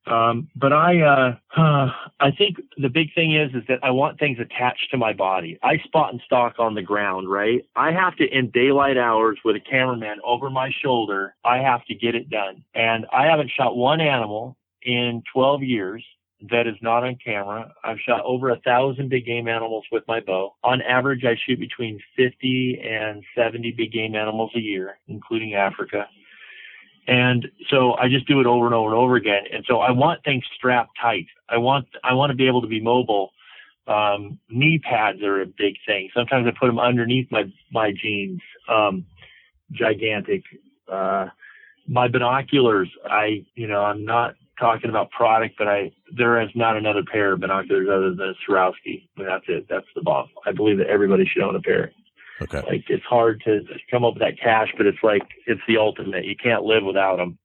But I think the big thing is that I want things attached to my body. I spot and stalk on the ground, right? I have to, in daylight hours with a cameraman over my shoulder, I have to get it done. And I haven't shot one animal in 12 years that is not on camera. I've shot over 1,000 big game animals with my bow. On average, I shoot between 50 and 70 big game animals a year, including Africa. And so I just do it over and over and over again. And so I want things strapped tight. I want to be able to be mobile. Knee pads are a big thing. Sometimes I put them underneath my jeans. Gigantic. My binoculars, I'm not talking about product, but there is not another pair of binoculars other than a Swarovski. That's it. That's the bomb. I believe that everybody should own a pair. Okay. Like, it's hard to come up with that cash, but it's the ultimate. You can't live without them.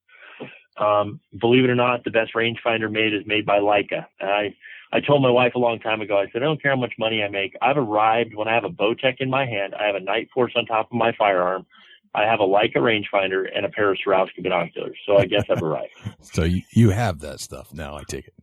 Believe it or not, the best rangefinder made is made by Leica. And I told my wife a long time ago, I said, I don't care how much money I make. I've arrived when I have a Bowtech in my hand. I have a Night Force on top of my firearm. I have a Leica rangefinder and a pair of Swarovski binoculars. So I guess I've arrived. So you have that stuff now, I take it.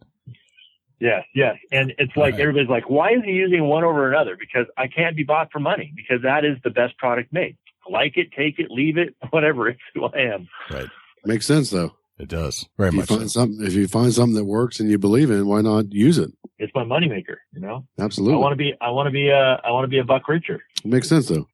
Yes. And it's like, everybody's like, why is he using one over another? Because I can't be bought for money, because that is the best product made. Like it, take it, leave it, whatever. It's who I am. Right. Makes sense, though. It does. Very much. If you find something that works and you believe in, why not use it? It's my moneymaker, Absolutely. I want to be a buck richer. Makes sense, though.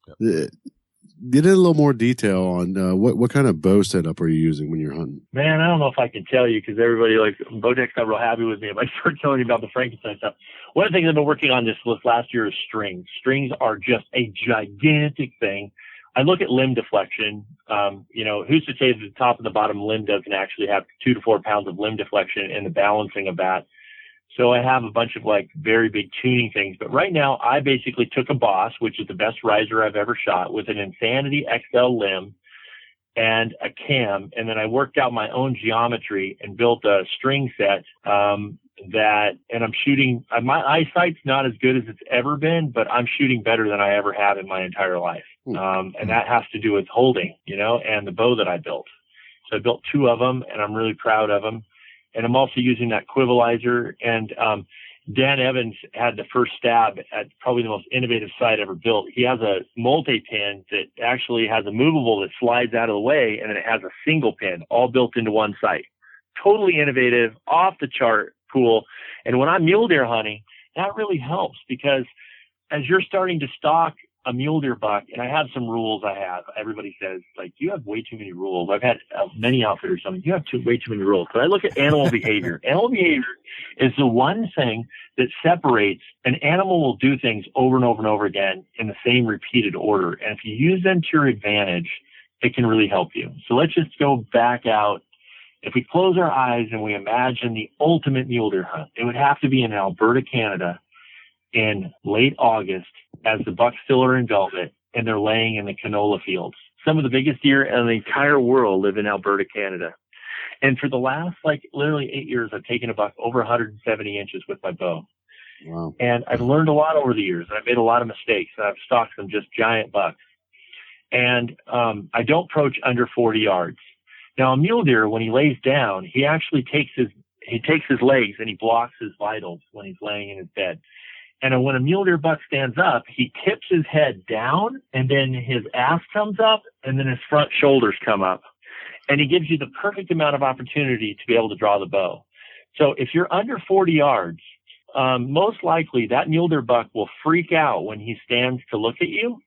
Get in a little more detail on what kind of bow setup are you using when you're hunting? Man, I don't know if I can tell you, because everybody, Bowtech's not real happy with me if I start telling you about the Frankenstein stuff. One of the things I've been working on this last year is strings. Strings are just a gigantic thing. I look at limb deflection. Who's to say that the top and the bottom limb doesn't actually have 2 to 4 pounds of limb deflection and the balancing of that? So I have a bunch of very big tuning things. But right now, I basically took a Boss, which is the best riser I've ever shot, with an Insanity XL limb, and a cam. And then I worked out my own geometry and built a string set, and I'm shooting, my eyesight's not as good as it's ever been, but I'm shooting better than I ever have in my entire life. And that has to do with holding, and the bow that I built. So I built 2 of them, and I'm really proud of them. And I'm also using that quivalizer. And Dan Evans had the first stab at probably the most innovative sight ever built. He has a multi-pin that actually has a movable that slides out of the way, and then it has a single pin all built into one sight. Totally innovative, off the chart, cool. And when I'm mule deer hunting, that really helps, because as you're starting to stalk a mule deer buck, and I have some rules everybody says, like, you have way too many rules. I've had many outfitters tell me, you have way too many rules. But I look at animal behavior. Animal behavior is the one thing that separates an animal will do things over and over and over again in the same repeated order. And if you use them to your advantage, it can really help you. So let's just go back out. If we close our eyes and we imagine the ultimate mule deer hunt, it would have to be in Alberta, Canada, in late August, as the bucks still are in velvet and they're laying in the canola fields. Some of the biggest deer in the entire world live in Alberta, Canada. And for the last, literally 8 years, I've taken a buck over 170 inches with my bow. Wow. And I've learned a lot over the years. I've made a lot of mistakes, and I've stalked some just giant bucks. And I don't approach under 40 yards. Now, a mule deer, when he lays down, he actually takes his legs and he blocks his vitals when he's laying in his bed. And when a mule deer buck stands up, he tips his head down, and then his ass comes up, and then his front shoulders come up. And he gives you the perfect amount of opportunity to be able to draw the bow. So if you're under 40 yards, most likely that mule deer buck will freak out when he stands to look at you,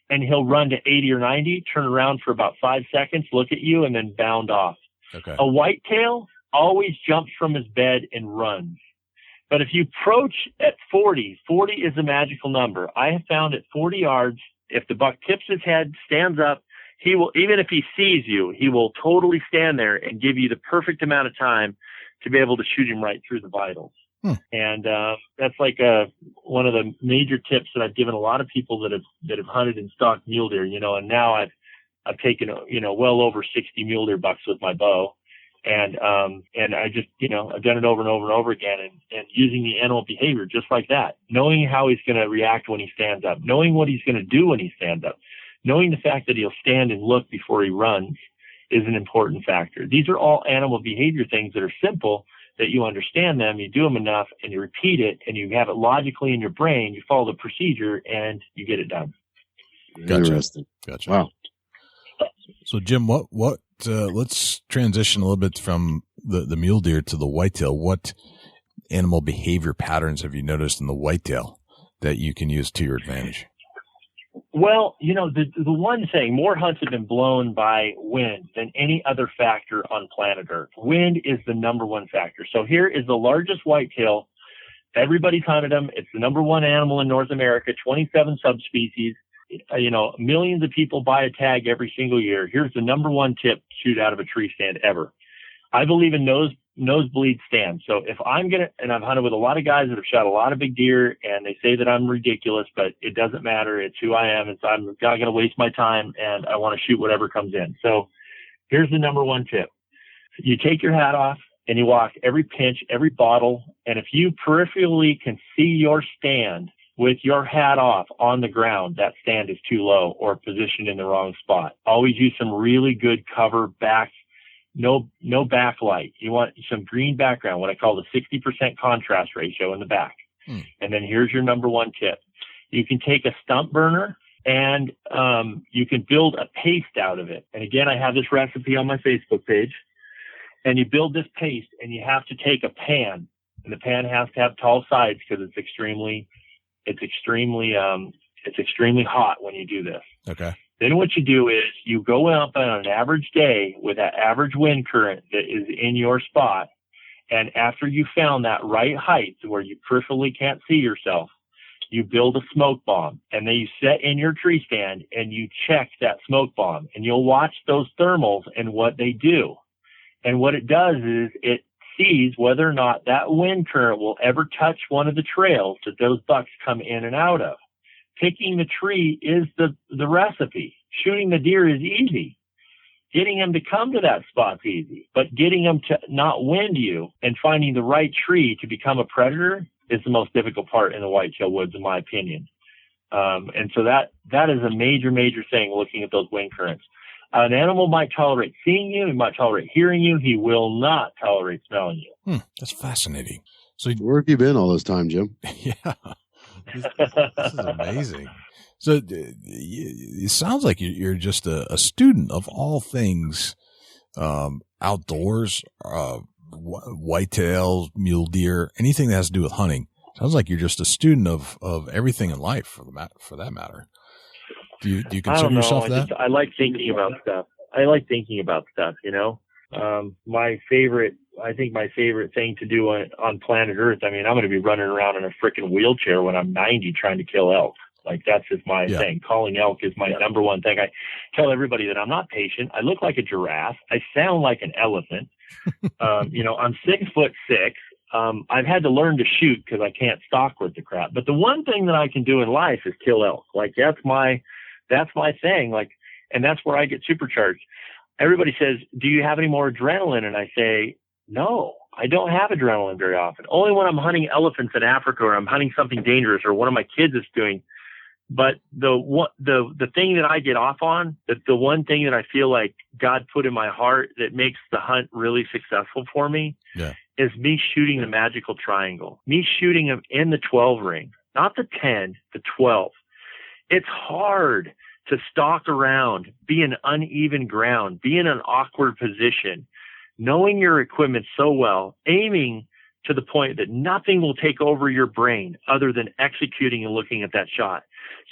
and he'll run to 80 or 90, turn around for about 5 seconds, look at you, and then bound off. Okay. A whitetail always jumps from his bed and runs. But if you approach at 40 is a magical number. I have found at 40 yards, if the buck tips his head, stands up, he will, even if he sees you, he will totally stand there and give you the perfect amount of time to be able to shoot him right through the vitals. And that's one of the major tips that I've given a lot of people that have hunted and stalked mule deer, and now I've taken, well over 60 mule deer bucks with my bow. And I just, I've done it over and over and over again, and using the animal behavior just like that, knowing how he's going to react when he stands up, knowing what he's going to do when he stands up, knowing the fact that he'll stand and look before he runs is an important factor. These are all animal behavior things that are simple, that you understand them, you do them enough, and you repeat it, and you have it logically in your brain, you follow the procedure, and you get it done. Gotcha. Interesting. Gotcha. Wow. So Jim, let's transition a little bit from the mule deer to the whitetail. What animal behavior patterns have you noticed in the whitetail that you can use to your advantage? Well, the one thing, more hunts have been blown by wind than any other factor on planet Earth. Wind is the number one factor. So here is the largest whitetail. Everybody's hunted them. It's the number one animal in North America, 27 subspecies. Millions of people buy a tag every single year. Here's the number one tip to shoot out of a tree stand ever. I believe in nosebleed stands. So if and I've hunted with a lot of guys that have shot a lot of big deer, and they say that I'm ridiculous, but it doesn't matter. It's who I am. I'm not going to waste my time, and I want to shoot whatever comes in. So here's the number one tip. You take your hat off and you walk every pinch, every bottle. And if you peripherally can see your stand with your hat off on the ground, that stand is too low or positioned in the wrong spot. Always use some really good cover back. No backlight. You want some green background, what I call the 60% contrast ratio in the back. And then here's your number one tip. You can take a stump burner and you can build a paste out of it. And again, I have this recipe on my Facebook page. And you build this paste, and you have to take a pan, and the pan has to have tall sides because it's extremely hot when you do this. Okay. Then what you do is you go up on an average day with that average wind current that is in your spot. And after you found that right height where you peripherally can't see yourself, you build a smoke bomb, and then you set in your tree stand and you check that smoke bomb, and you'll watch those thermals and what they do. And what it does is it sees whether or not that wind current will ever touch one of the trails that those bucks come in and out of. Picking the tree is the recipe. Shooting the deer is easy. Getting them to come to that spot's easy, but getting them to not wind you and finding the right tree to become a predator is the most difficult part in the whitetail woods, in my opinion. And so that is a major, major thing, looking at those wind currents. An animal might tolerate seeing you. He might tolerate hearing you. He will not tolerate smelling you. That's fascinating. So where have you been all this time, Jim? Yeah, this is amazing. So it sounds like you're just a student of all things outdoors, whitetails, mule deer, anything that has to do with hunting. Sounds like you're just a student of everything in life, for that matter. Do you consider yourself that? I like thinking about stuff. You know, my favorite thing to do on planet Earth. I mean, I'm going to be running around in a freaking wheelchair when I'm 90 trying to kill elk. Like, that's just my thing. Calling elk is my number one thing. I tell everybody that I'm not patient. I look like a giraffe. I sound like an elephant. You know, I'm 6'6". I've had to learn to shoot because I can't stalk with the crap. But the one thing that I can do in life is kill elk. Like, that's my thing. Like, and that's where I get supercharged. Everybody says, do you have any more adrenaline? And I say, no, I don't have adrenaline very often. Only when I'm hunting elephants in Africa, or I'm hunting something dangerous, or one of my kids is doing. But the thing that I get off on, the one thing that I feel like God put in my heart that makes the hunt really successful for me is me shooting the magical triangle, me shooting them in the 12 ring, not the 10, the 12. It's hard to stalk around, be in uneven ground, be in an awkward position, knowing your equipment so well, aiming to the point that nothing will take over your brain other than executing and looking at that shot.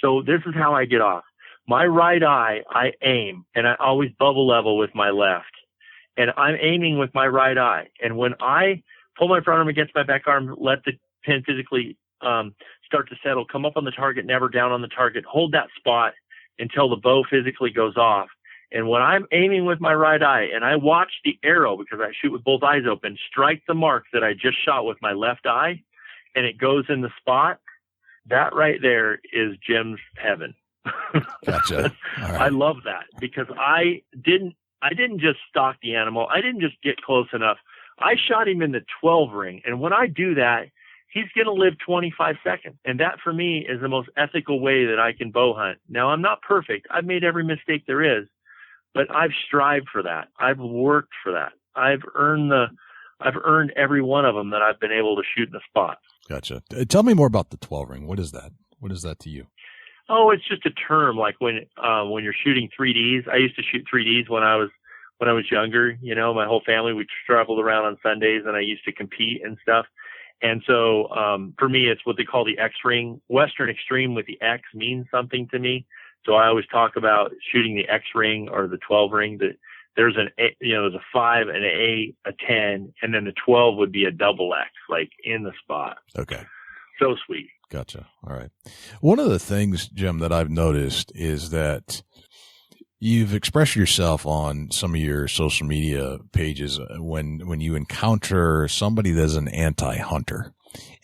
So this is how I get off. My right eye, I aim, and I always bubble level with my left. And I'm aiming with my right eye. And when I pull my front arm against my back arm, let the pin physically start to settle, come up on the target, never down on the target, hold that spot until the bow physically goes off. And when I'm aiming with my right eye and I watch the arrow, because I shoot with both eyes open, strike the mark that I just shot with my left eye, and it goes in the spot, that right there is Jim's heaven. Gotcha. All right. I love that, because I didn't just stalk the animal. I didn't just get close enough. I shot him in the 12 ring. And when I do that, he's going to live 25 seconds. And that for me is the most ethical way that I can bow hunt. Now, I'm not perfect. I've made every mistake there is, but I've strived for that. I've worked for that. I've earned every one of them that I've been able to shoot in the spot. Gotcha. Tell me more about the 12 ring. What is that? What is that to you? Oh, it's just a term. Like when you're shooting 3Ds, I used to shoot 3Ds when I was younger. You know, my whole family, we traveled around on Sundays, and I used to compete and stuff. And so, for me, it's what they call the X ring. Western extreme with the X means something to me. So I always talk about shooting the X ring or the 12 ring. That there's there's a 5, an 8, a 10, and then the 12 would be a double X, like in the spot. Okay. So sweet. Gotcha. All right. One of the things, Jim, that I've noticed is that you've expressed yourself on some of your social media pages when you encounter somebody that's an anti-hunter,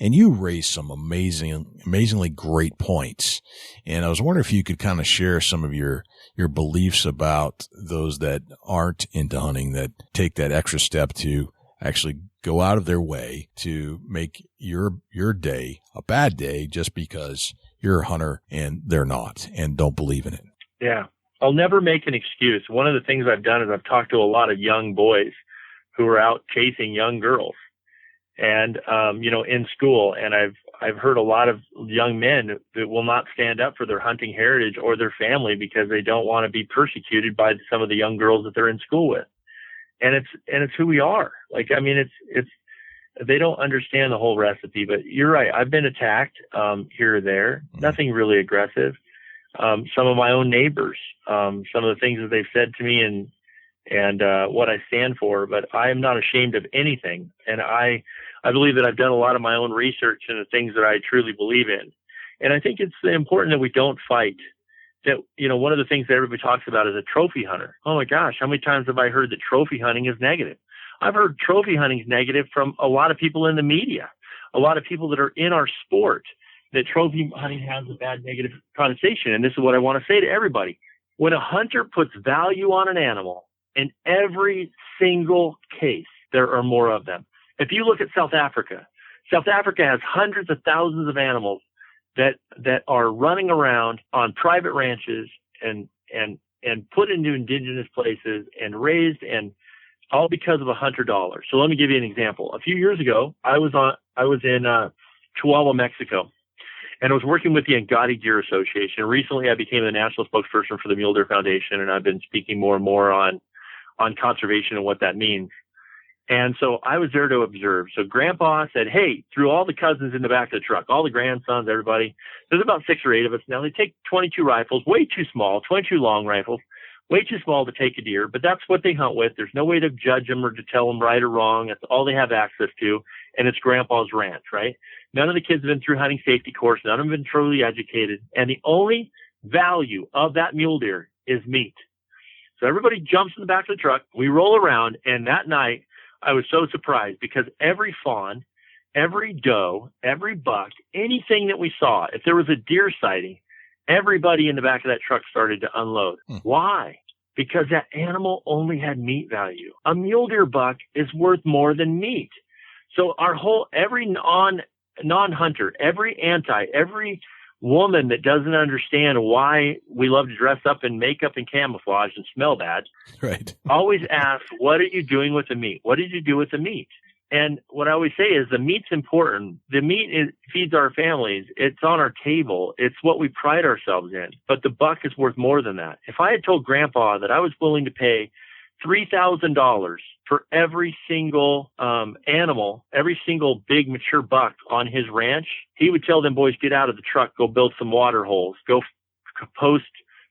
and you raise some amazingly great points. And I was wondering if you could kind of share some of your beliefs about those that aren't into hunting, that take that extra step to actually go out of their way to make your day a bad day just because you're a hunter and they're not and don't believe in it. Yeah. I'll never make an excuse. One of the things I've done is I've talked to a lot of young boys who are out chasing young girls and, in school. And I've heard a lot of young men that will not stand up for their hunting heritage or their family because they don't want to be persecuted by some of the young girls that they're in school with. And it's who we are. Like, I mean, it's, they don't understand the whole recipe, but you're right. I've been attacked, here or there, nothing really aggressive. Some of my own neighbors, some of the things that they've said to me and what I stand for, but I am not ashamed of anything. And I believe that I've done a lot of my own research into the things that I truly believe in. And I think it's important that we don't fight. That, one of the things that everybody talks about is a trophy hunter. Oh my gosh, how many times have I heard that trophy hunting is negative? I've heard trophy hunting is negative from a lot of people in the media, a lot of people that are in our sport, that trophy hunting has a bad negative connotation. And this is what I want to say to everybody. When a hunter puts value on an animal, In every single case, there are more of them. If you look at South Africa has hundreds of thousands of animals that are running around on private ranches and put into indigenous places and raised, and all because of $100. So let me give you an example. A few years ago, I was in Chihuahua, Mexico, and I was working with the Ngati Deer Association. Recently, I became the national spokesperson for the Mule Deer Foundation, and I've been speaking more and more on conservation and what that means. And so I was there to observe. So Grandpa said, hey, threw all the cousins in the back of the truck, all the grandsons, everybody. There's about 6 or 8 of us now. They take 22 rifles, way too small, 22 long rifles, way too small to take a deer, but that's what they hunt with. There's no way to judge them or to tell them right or wrong. That's all they have access to, and it's Grandpa's ranch, right? None of the kids have been through hunting safety course. None of them have been truly educated, and the only value of that mule deer is meat. So everybody jumps in the back of the truck. We roll around, and that night, I was so surprised because every fawn, every doe, every buck, anything that we saw, if there was a deer sighting, everybody in the back of that truck started to unload. Why? Because that animal only had meat value. A mule deer buck is worth more than meat. So every non-hunter, every woman that doesn't understand why we love to dress up in makeup and camouflage and smell bad, right, always asks, what are you doing with the meat? What did you do with the meat? And what I always say is the meat's important. The meat feeds our families. It's on our table. It's what we pride ourselves in. But the buck is worth more than that. If I had told Grandpa that I was willing to pay $3,000 for every single animal, every single big mature buck on his ranch, he would tell them boys, get out of the truck, go build some water holes, go post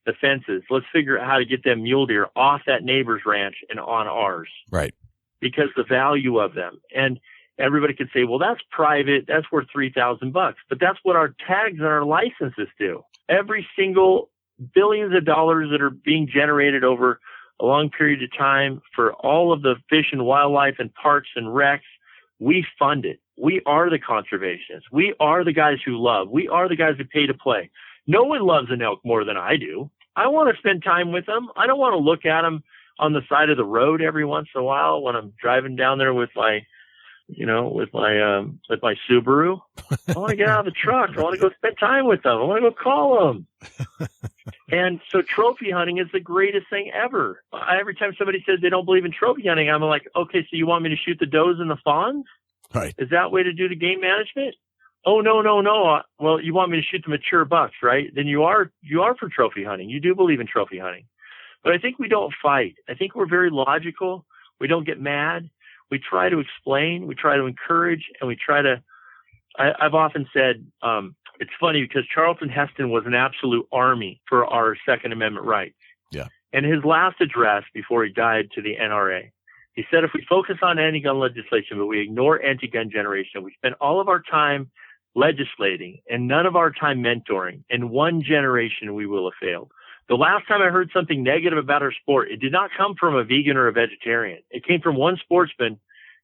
the fences. Let's figure out how to get them mule deer off that neighbor's ranch and on ours. Right. Because the value of them. And everybody could say, well, that's private. That's worth $3,000. But that's what our tags and our licenses do. Every single billions of dollars that are being generated over a long period of time for all of the fish and wildlife and parks and recs, we fund it. We are the conservationists. We are the guys who love. We are the guys who pay to play. No one loves an elk more than I do. I want to spend time with them. I don't want to look at them on the side of the road every once in a while when I'm driving down there with my Subaru. I want to get out of the truck. I want to go spend time with them. I want to go call them. And so trophy hunting is the greatest thing ever. Every time somebody says they don't believe in trophy hunting, I'm like, okay, so you want me to shoot the does and the fawns? Right. Is that way to do the game management? Oh, no. Well, you want me to shoot the mature bucks, right? Then you are for trophy hunting. You do believe in trophy hunting. But I think we don't fight. I think we're very logical. We don't get mad. We try to explain. We try to encourage, and we try to. I've often said it's funny because Charlton Heston was an absolute army for our Second Amendment rights. Yeah. And his last address before he died to the NRA, he said, if we focus on anti-gun legislation, but we ignore anti-gun generation, we spend all of our time legislating and none of our time mentoring, in one generation we will have failed. The last time I heard something negative about our sport, it did not come from a vegan or a vegetarian. It came from one sportsman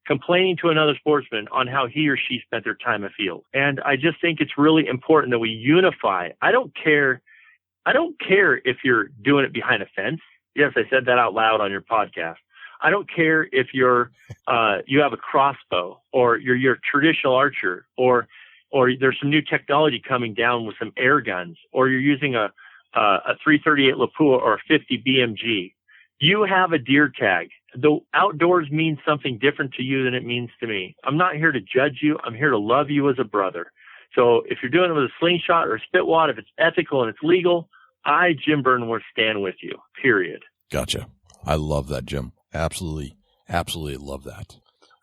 complaining to another sportsman on how he or she spent their time afield. And I just think it's really important that we unify. I don't care if you're doing it behind a fence. Yes, I said that out loud on your podcast. I don't care if you're you have a crossbow, or you're a traditional archer, or there's some new technology coming down with some air guns, or you're using a 338 Lapua or a 50 BMG. You have a deer tag. The outdoors means something different to you than it means to me. I'm not here to judge you. I'm here to love you as a brother. So if you're doing it with a slingshot or a spitwad, if it's ethical and it's legal, I, Jim Burnworth, stand with you, period. Gotcha. I love that, Jim. Absolutely love that.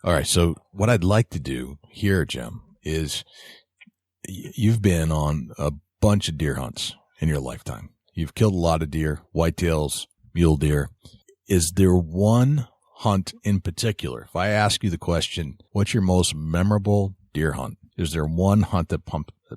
All right. So what I'd like to do here, Jim, is you've been on a bunch of deer hunts in your lifetime. You've killed a lot of deer, whitetails, mule deer. Is there one hunt in particular? If I ask you the question, what's your most memorable deer hunt? Is there one hunt that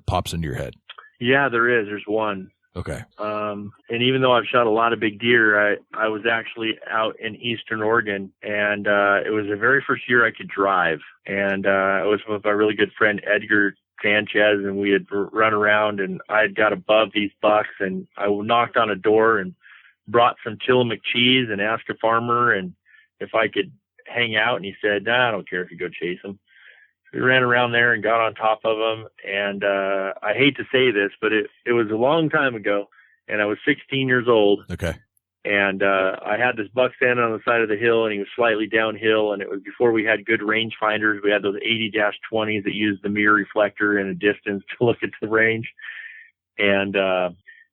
pops into your head? Yeah, there is. There's one. Okay. And even though I've shot a lot of big deer, I was actually out in Eastern Oregon, and it was the very first year I could drive. And I was with my really good friend, Edgar Sanchez, and we had run around, and I had got above these bucks, and I knocked on a door, and brought some Tillamook cheese and asked a farmer and if I could hang out. And he said, nah, I don't care if you go chase them. We ran around there and got on top of them. And I hate to say this, but it was a long time ago, and I was 16 years old. Okay. And I had this buck standing on the side of the hill, and he was slightly downhill, and it was before we had good range finders. We had those 80-20s that used the mirror reflector in a distance to look at the range. And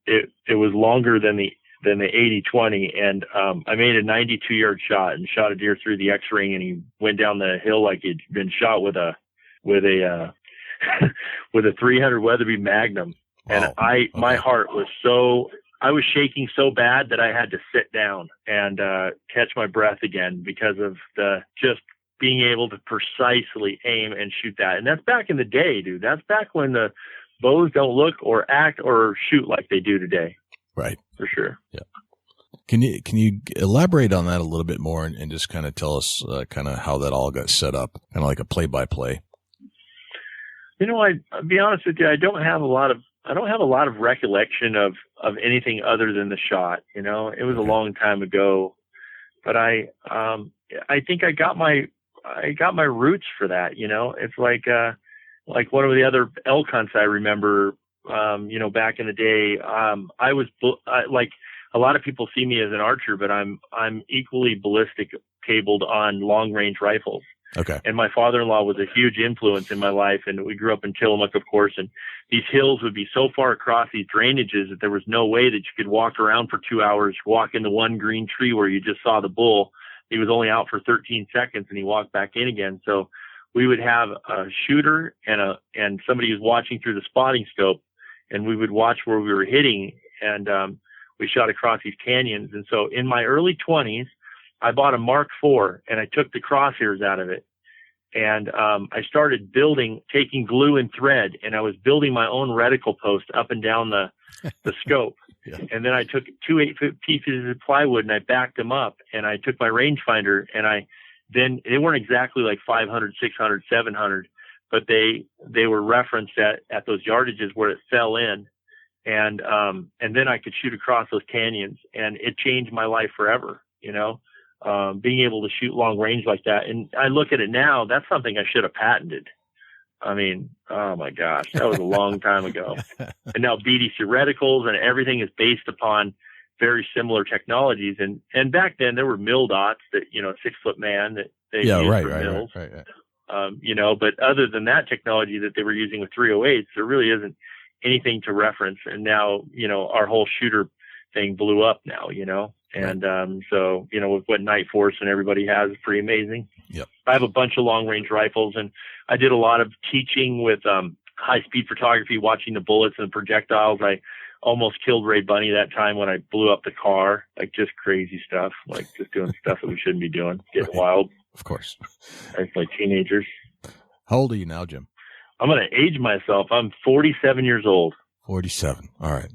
it was longer than the 80-20, and I made a 92-yard shot and shot a deer through the X-ring, and he went down the hill like he'd been shot with a with a 300 Weatherby Magnum. Wow. And my heart was I was shaking so bad that I had to sit down and catch my breath again because of just being able to precisely aim and shoot that. And that's back in the day, dude. That's back when the bows don't look or act or shoot like they do today. Right. For sure. Yeah. Can you elaborate on that a little bit more and just kind of tell us kind of how that all got set up, kind of like a play-by-play? I'll be honest with you. I don't have a lot of recollection of anything other than the shot. It was a long time ago, but I think I got my roots for that. It's like one of the other elk hunts I remember. Back in the day, I was like a lot of people see me as an archer, but I'm equally ballistic tabled on long range rifles. Okay. And my father-in-law was a huge influence in my life, and we grew up in Tillamook, of course, and these hills would be so far across these drainages that there was no way that you could walk around for 2 hours, walk into one green tree where you just saw the bull. He was only out for 13 seconds and he walked back in again. So we would have a shooter and somebody who's watching through the spotting scope, and we would watch where we were hitting, and we shot across these canyons. And so in my early 20s, I bought a Mark IV, and I took the crosshairs out of it. And I started taking glue and thread, and I was building my own reticle post up and down the scope. Yeah. And then I took 2 8-foot pieces of plywood, and I backed them up, and I took my rangefinder, and then they weren't exactly like 500, 600, 700, but they were referenced at those yardages where it fell in. And then I could shoot across those canyons, and it changed my life forever, being able to shoot long range like that. And I look at it now, that's something I should have patented. I mean, oh my gosh, that was a long time ago. And now BDC reticles and everything is based upon very similar technologies. And back then there were mill dots that, 6-foot man that they used for mills. Right. But other than that technology that they were using with 308s, there really isn't anything to reference. And now, our whole shooter thing blew up now, and, so, with what Night Force and everybody has, it's pretty amazing. Yep. I have a bunch of long range rifles, and I did a lot of teaching with, high speed photography, watching the bullets and the projectiles. I almost killed Ray Bunny that time when I blew up the car, like just crazy stuff, like just doing stuff that we shouldn't be doing, getting wild. Of course. Like teenagers. How old are you now, Jim? I'm going to age myself. I'm 47 years old. 47. All right.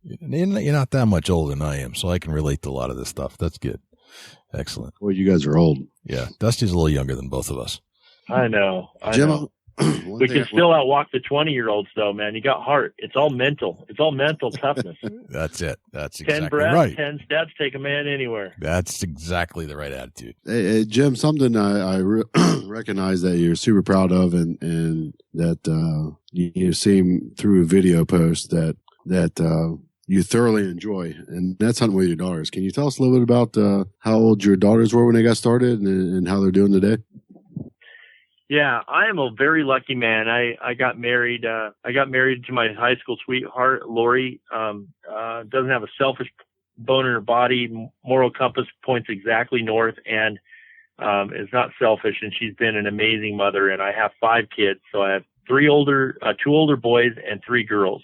You're not that much older than I am, so I can relate to a lot of this stuff. That's good. Excellent. Well, you guys are old. Yeah. Dusty's a little younger than both of us. I know. Jim, we can still outwalk the 20-year-olds, though, man. You got heart. It's all mental. It's all mental toughness. That's it. That's 10 exactly breaths, right. 10 steps, take a man anywhere. That's exactly the right attitude. Hey, Jim, something I recognize that you're super proud of, and that you seem through a video post that you thoroughly enjoy, and that's hunting with your daughters. Can you tell us a little bit about how old your daughters were when they got started and how they're doing today? Yeah, I am a very lucky man. I got married. I got married to my high school sweetheart, Lori. Doesn't have a selfish bone in her body. Moral compass points exactly north, and is not selfish. And she's been an amazing mother. And I have 5 kids, so I have 2 older boys and 3 girls.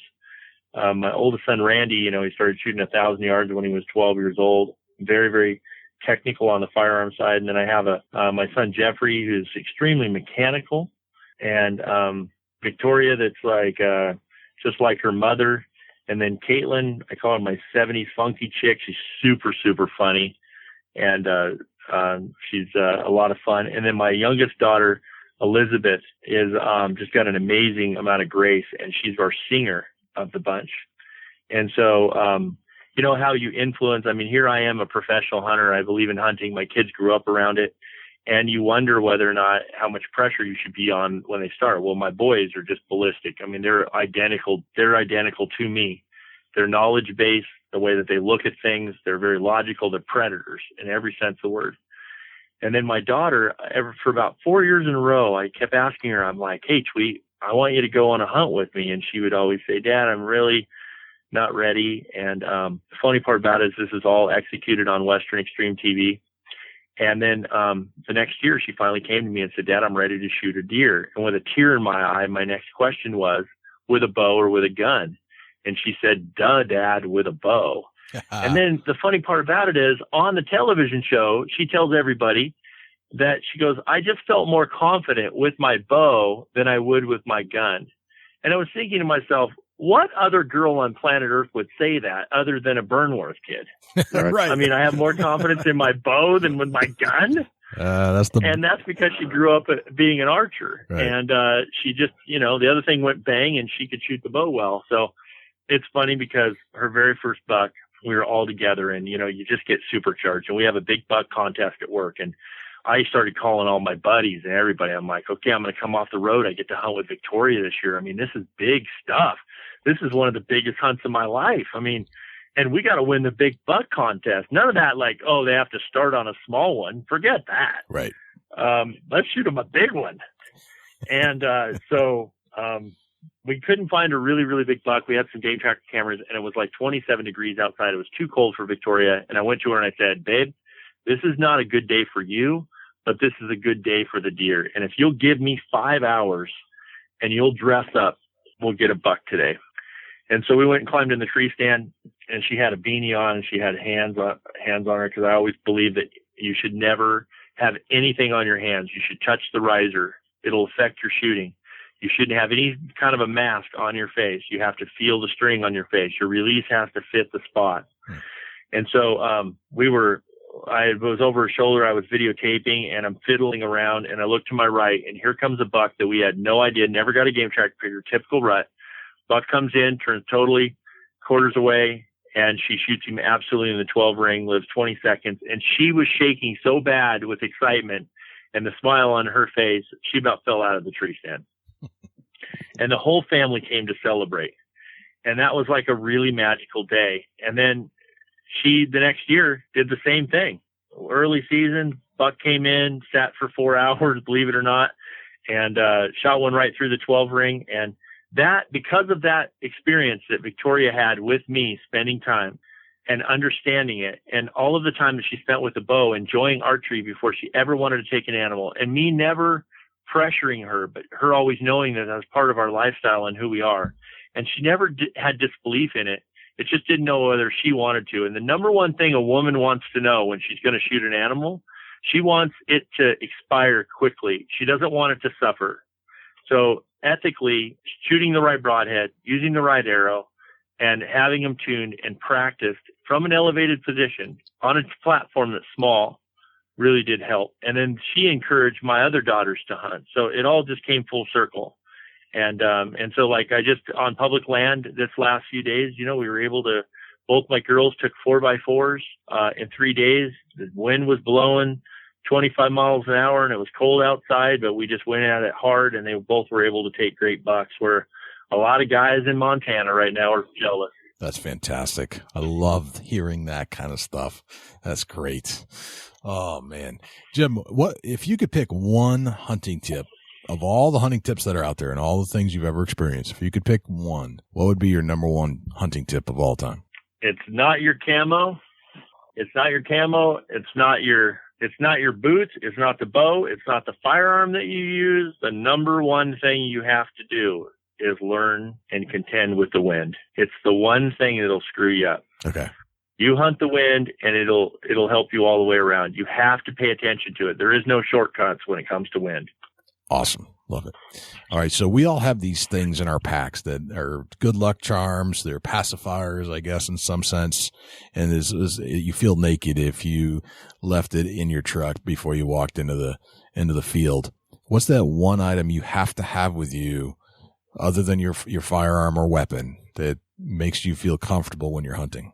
My oldest son, Randy, he started shooting 1,000 yards when he was 12 years old. Very, very technical on the firearm side. And then I have my son, Jeffrey, who's extremely mechanical, and Victoria, that's like just like her mother. And then Caitlin, I call her my 70s funky chick. She's super, super funny. And she's a lot of fun. And then my youngest daughter, Elizabeth, is just got an amazing amount of grace, and she's our singer of the bunch. And so, you know, how you influence. I mean, here I am, a professional hunter. I believe in hunting. My kids grew up around it. And you wonder whether or not how much pressure you should be on when they start. Well, my boys are just ballistic. I mean, they're identical to me. They're knowledge based, the way that they look at things. They're very logical. They're predators in every sense of the word. And then my daughter, for about 4 years in a row, I kept asking her, I'm like, hey, Tweet, I want you to go on a hunt with me. And she would always say, Dad, I'm really not ready. And the funny part about it is this is all executed on Western Extreme TV. And then the next year, she finally came to me and said, Dad, I'm ready to shoot a deer. And with a tear in my eye, my next question was, with a bow or with a gun? And she said, duh, Dad, with a bow. And then the funny part about it is, on the television show, she tells everybody that she goes, I just felt more confident with my bow than I would with my gun. And I was thinking to myself, what other girl on planet Earth would say that other than a Burnworth kid? Right. I mean, I have more confidence in my bow than with my gun. And that's because she grew up being an archer. Right. And she just, you know, the other thing went bang and she could shoot the bow well. So it's funny because her very first buck, we were all together and, you know, you just get supercharged. And we have a big buck contest at work. And I started calling all my buddies and everybody. I'm like, okay, I'm going to come off the road. I get to hunt with Victoria this year. I mean, this is big stuff. This is one of the biggest hunts of my life. I mean, and we got to win the big buck contest. None of that like, oh, they have to start on a small one. Forget that. Right. Let's shoot them a big one. And so we couldn't find a really, really big buck. We had some game tracker cameras and it was like 27 degrees outside. It was too cold for Victoria. And I went to her and I said, babe, this is not a good day for you, but this is a good day for the deer. And if you'll give me 5 hours and you'll dress up, we'll get a buck today. And so we went and climbed in the tree stand and she had a beanie on and she had hands on her. Cause I always believe that you should never have anything on your hands. You should touch the riser. It'll affect your shooting. You shouldn't have any kind of a mask on your face. You have to feel the string on your face. Your release has to fit the spot. And so, I was over her shoulder. I was videotaping and I'm fiddling around and I look to my right and here comes a buck that we had no idea, never got a game tracker figure, typical rut. Buck comes in, turns totally, quarters away, and she shoots him absolutely in the 12 ring, lives 20 seconds. And she was shaking so bad with excitement and the smile on her face, she about fell out of the tree stand. And the whole family came to celebrate. And that was like a really magical day. And then she, the next year, did the same thing. Early season, buck came in, sat for 4 hours, believe it or not, and shot one right through the 12 ring. And that, because of that experience that Victoria had with me, spending time and understanding it, and all of the time that she spent with the bow, enjoying archery before she ever wanted to take an animal, and me never pressuring her, but her always knowing that was part of our lifestyle and who we are. And she never had disbelief in it. It just didn't know whether she wanted to. And the number one thing a woman wants to know when she's going to shoot an animal, she wants it to expire quickly. She doesn't want it to suffer. So ethically, shooting the right broadhead, using the right arrow, and having them tuned and practiced from an elevated position on a platform that's small really did help. And then she encouraged my other daughters to hunt. So it all just came full circle. And so like I just on public land this last few days, you know, we were able to, both my girls took 4x4s, in 3 days. The wind was blowing 25 miles an hour and it was cold outside, but we just went at it hard and they both were able to take great bucks, where a lot of guys in Montana right now are jealous. That's fantastic. I love hearing that kind of stuff. That's great. Oh man, Jim, what if you could pick one hunting tip of all the hunting tips that are out there and all the things you've ever experienced? If you could pick one, what would be your number one hunting tip of all time? It's not your camo. It's not your camo. It's not your boots. It's not the bow. It's not the firearm that you use. The number one thing you have to do is learn and contend with the wind. It's the one thing that'll screw you up. Okay. You hunt the wind and it'll help you all the way around. You have to pay attention to it. There is no shortcuts when it comes to wind. Awesome. Love it. All right. So we all have these things in our packs that are good luck charms. They're pacifiers, I guess, in some sense. And you feel naked if you left it in your truck before you walked into the field. What's that one item you have to have with you other than your firearm or weapon that makes you feel comfortable when you're hunting?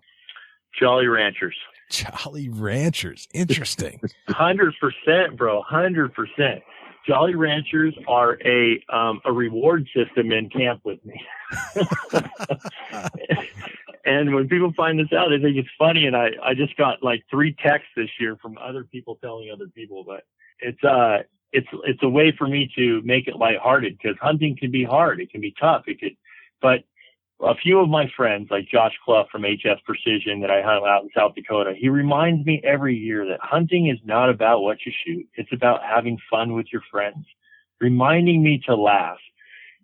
Jolly Ranchers. Jolly Ranchers. Interesting. 100%, bro. 100%. Jolly Ranchers are a reward system in camp with me. And when people find this out, they think it's funny. And I just got like 3 texts this year from other people telling other people, but it's a way for me to make it lighthearted, because hunting can be hard. It can be tough. But a few of my friends, like Josh Clough from HS Precision that I hunt out in South Dakota, he reminds me every year that hunting is not about what you shoot. It's about having fun with your friends, reminding me to laugh.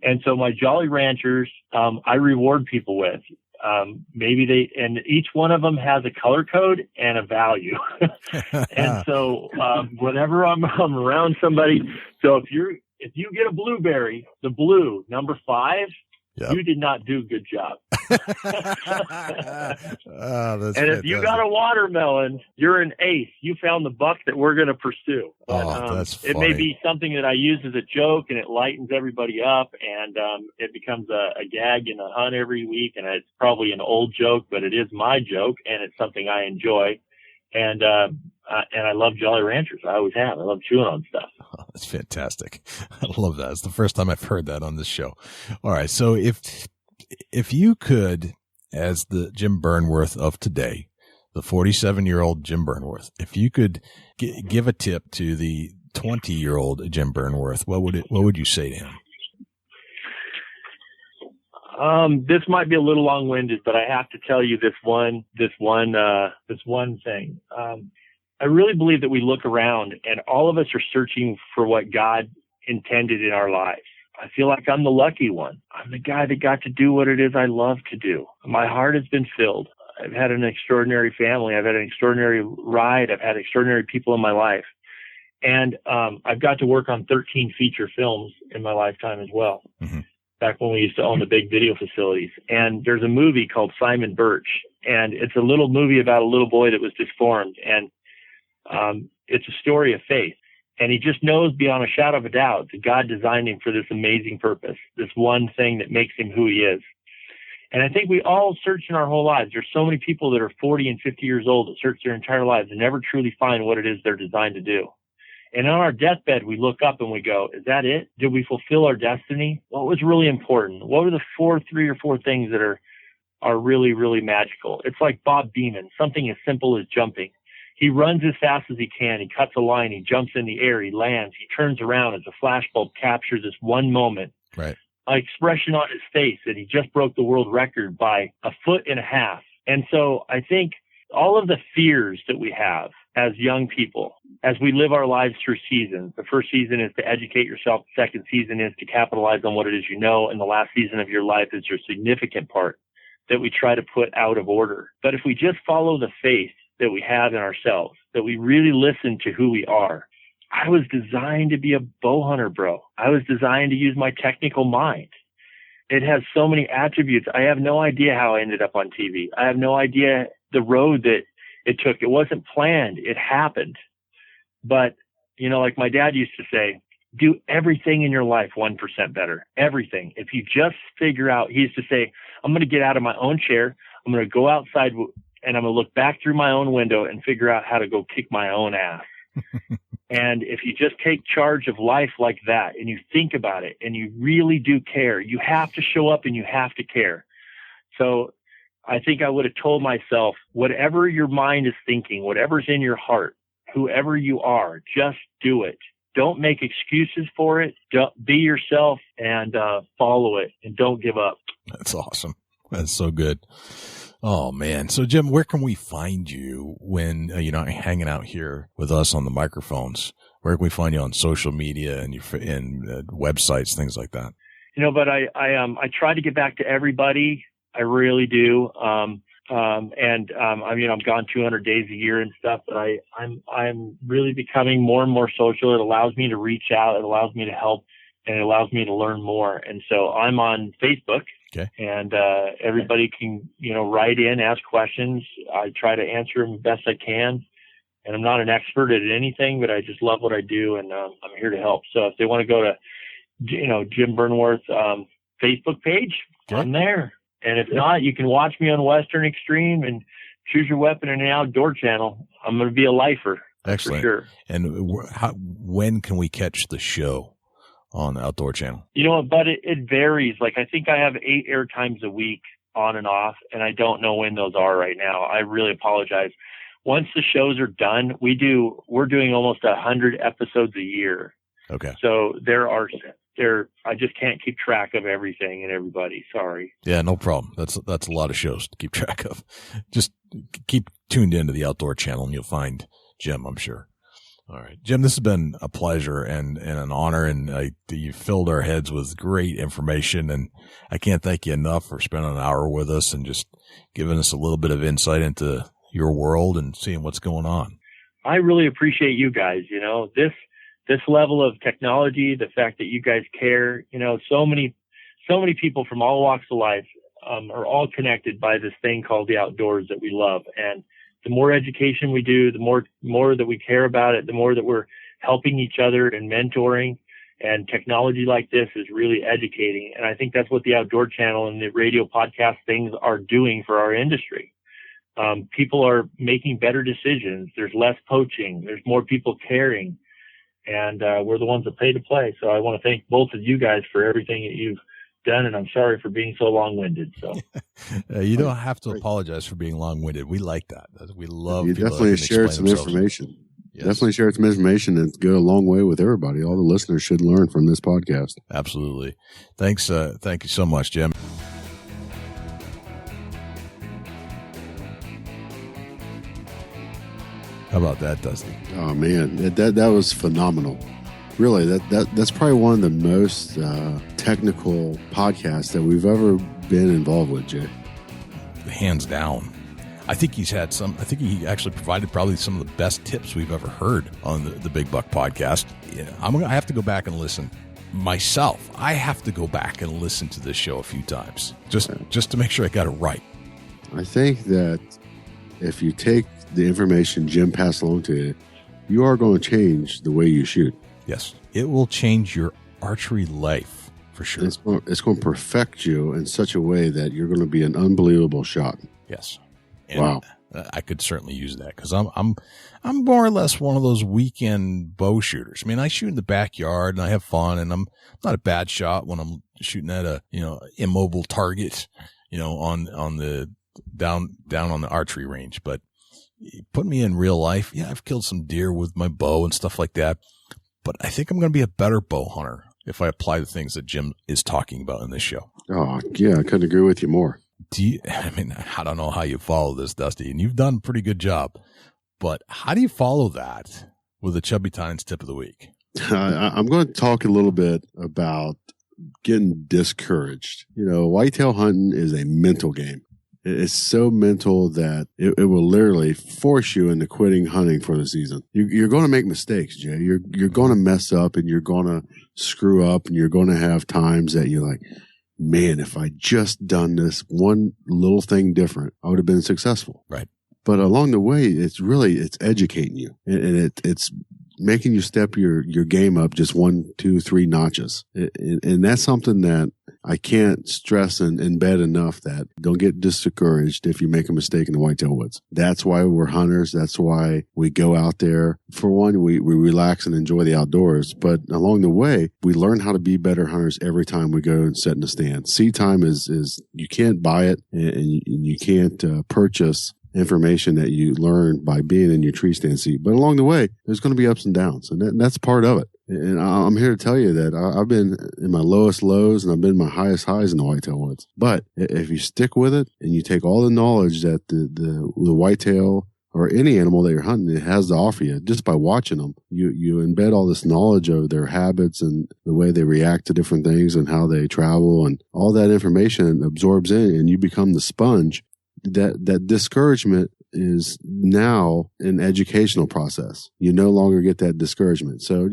And so my Jolly Ranchers, I reward people with, and each one of them has a color code and a value. And so, whenever I'm around somebody, so if you get a blueberry, the blue, number 5, yep, you did not do a good job. And if you got a watermelon, you're an ace. You found the buck that we're going to pursue. But, that's funny. It may be something that I use as a joke, and it lightens everybody up, and it becomes a gag in a hunt every week. And it's probably an old joke, but it is my joke, and it's something I enjoy. And I love Jolly Ranchers. I always have. I love chewing on stuff. Oh, that's fantastic. I love that. It's the first time I've heard that on this show. All right. So if you could, as the Jim Burnworth of today, the 47-year-old Jim Burnworth, if you could give a tip to the 20-year-old Jim Burnworth, what would you say to him? This might be a little long-winded, but I have to tell you this one thing. I really believe that we look around and all of us are searching for what God intended in our lives. I feel like I'm the lucky one. I'm the guy that got to do what it is I love to do. My heart has been filled. I've had an extraordinary family. I've had an extraordinary ride. I've had extraordinary people in my life. And I've got to work on 13 feature films in my lifetime as well. Mm-hmm. Back when we used to own the big video facilities. And there's a movie called Simon Birch. And it's a little movie about a little boy that was deformed. And it's a story of faith. And he just knows beyond a shadow of a doubt that God designed him for this amazing purpose, this one thing that makes him who he is. And I think we all search in our whole lives. There's so many people that are 40 and 50 years old that search their entire lives and never truly find what it is they're designed to do. And on our deathbed, we look up and we go, is that it? Did we fulfill our destiny? What was really important? What were the 3 or 4 things that are really, really magical? It's like Bob Beamon, something as simple as jumping. He runs as fast as he can. He cuts a line. He jumps in the air. He lands. He turns around as a flashbulb captures this one moment. Right. An expression on his face that he just broke the world record by 1.5 feet. And so I think all of the fears that we have as young people, as we live our lives through seasons, the first season is to educate yourself. The second season is to capitalize on what it is you know. And the last season of your life is your significant part that we try to put out of order. But if we just follow the faith that we have in ourselves, that we really listen to who we are. I was designed to be a bow hunter, bro. I was designed to use my technical mind. It has so many attributes. I have no idea how I ended up on TV. I have no idea the road that it took. It wasn't planned. It happened. But, like my dad used to say, do everything in your life 1% better. Everything. If you just figure out, he used to say, I'm going to get out of my own chair. I'm going to go outside and I'm going to look back through my own window and figure out how to go kick my own ass. And if you just take charge of life like that and you think about it and you really do care, you have to show up and you have to care. So I think I would have told myself, whatever your mind is thinking, whatever's in your heart, whoever you are, just do it. Don't make excuses for it. Be yourself and follow it and don't give up. That's awesome. That's so good. Oh man. So Jim, where can we find you when, hanging out here with us on the microphones? Where can we find you on social media and websites, things like that? But I try to get back to everybody. I really do. I'm gone 200 days a year and stuff, but I'm really becoming more and more social. It allows me to reach out. It allows me to help and it allows me to learn more. And so I'm on Facebook. Okay. And everybody can, write in, ask questions. I try to answer them the best I can. And I'm not an expert at anything, but I just love what I do, and I'm here to help. So if they want to go to, Jim Burnworth Facebook page, okay, I'm there. And if not, you can watch me on Western Extreme and choose your weapon in an outdoor channel. I'm going to be a lifer. Excellent. For sure. And when can we catch the show on the Outdoor Channel? You know what, Bud? It varies. Like, I think I have 8 air times a week on and off, and I don't know when those are right now. I really apologize. Once the shows are done, we're doing almost 100 episodes a year. Okay. So I just can't keep track of everything and everybody. Sorry. Yeah, no problem. That's a lot of shows to keep track of. Just keep tuned into the Outdoor Channel and you'll find Jim, I'm sure. All right, Jim, this has been a pleasure and an honor, and you filled our heads with great information, and I can't thank you enough for spending an hour with us and just giving us a little bit of insight into your world and seeing what's going on. I really appreciate you guys. You know, this level of technology, the fact that you guys care, you know, so many people from all walks of life are all connected by this thing called the outdoors that we love. And the more education we do, the more that we care about it, the more that we're helping each other and mentoring. And technology like this is really educating. And I think that's what the Outdoor Channel and the radio podcast things are doing for our industry. People are making better decisions. There's less poaching. There's more people caring. And we're the ones that pay to play. So I want to thank both of you guys for everything that you've done, and I'm sorry for being so long-winded. So you don't have to apologize for being long-winded. We like that. We love. You definitely shared some information. Yes. Definitely shared some information and go a long way with everybody. All the listeners should learn from this podcast. Absolutely. Thanks. Thank you so much, Jim. How about that, Dusty? Oh man, that was phenomenal. Really, that's probably one of the most technical podcasts that we've ever been involved with, Jay. Hands down. I think he actually provided probably some of the best tips we've ever heard on the Big Buck podcast. Yeah, I have to go back and listen myself. I have to go back and listen to this show a few times just to make sure I got it right. I think that if you take the information Jim passed along to you, you are going to change the way you shoot. Yes, it will change your archery life for sure. It's going to perfect you in such a way that you're going to be an unbelievable shot. Yes. And wow. I could certainly use that because I'm more or less one of those weekend bow shooters. I mean, I shoot in the backyard and I have fun, and I'm not a bad shot when I'm shooting at a immobile target, on the down on the archery range. But put me in real life, yeah, I've killed some deer with my bow and stuff like that. But I think I'm going to be a better bow hunter if I apply the things that Jim is talking about in this show. Oh, yeah, I couldn't agree with you more. I don't know how you follow this, Dusty, and you've done a pretty good job. But how do you follow that with the Chubby Tines tip of the week? I'm going to talk a little bit about getting discouraged. Whitetail hunting is a mental game. It's so mental that it will literally force you into quitting hunting for the season. You're going to make mistakes, Jay. You're going to mess up and you're going to screw up, and you're going to have times that you're like, man, if I just done this one little thing different, I would have been successful. Right. But along the way, it's educating you, and it's making you step your game up just 1, 2, 3 notches. And that's something that I can't stress and embed enough, that don't get discouraged if you make a mistake in the whitetail woods. That's why we're hunters. That's why we go out there. For one, we relax and enjoy the outdoors. But along the way, we learn how to be better hunters every time we go and sit in the stand. Seed time is you can't buy it, and you can't purchase information that you learn by being in your tree stand seat. But along the way, there's going to be ups and downs, and that's part of it. And I'm here to tell you that I've been in my lowest lows and I've been in my highest highs in the whitetail woods. But if you stick with it and you take all the knowledge that the whitetail or any animal that you're hunting, it has to offer you, just by watching them, you embed all this knowledge of their habits and the way they react to different things and how they travel, and all that information absorbs in, and you become the sponge. That discouragement is now an educational process. You no longer get that discouragement. So,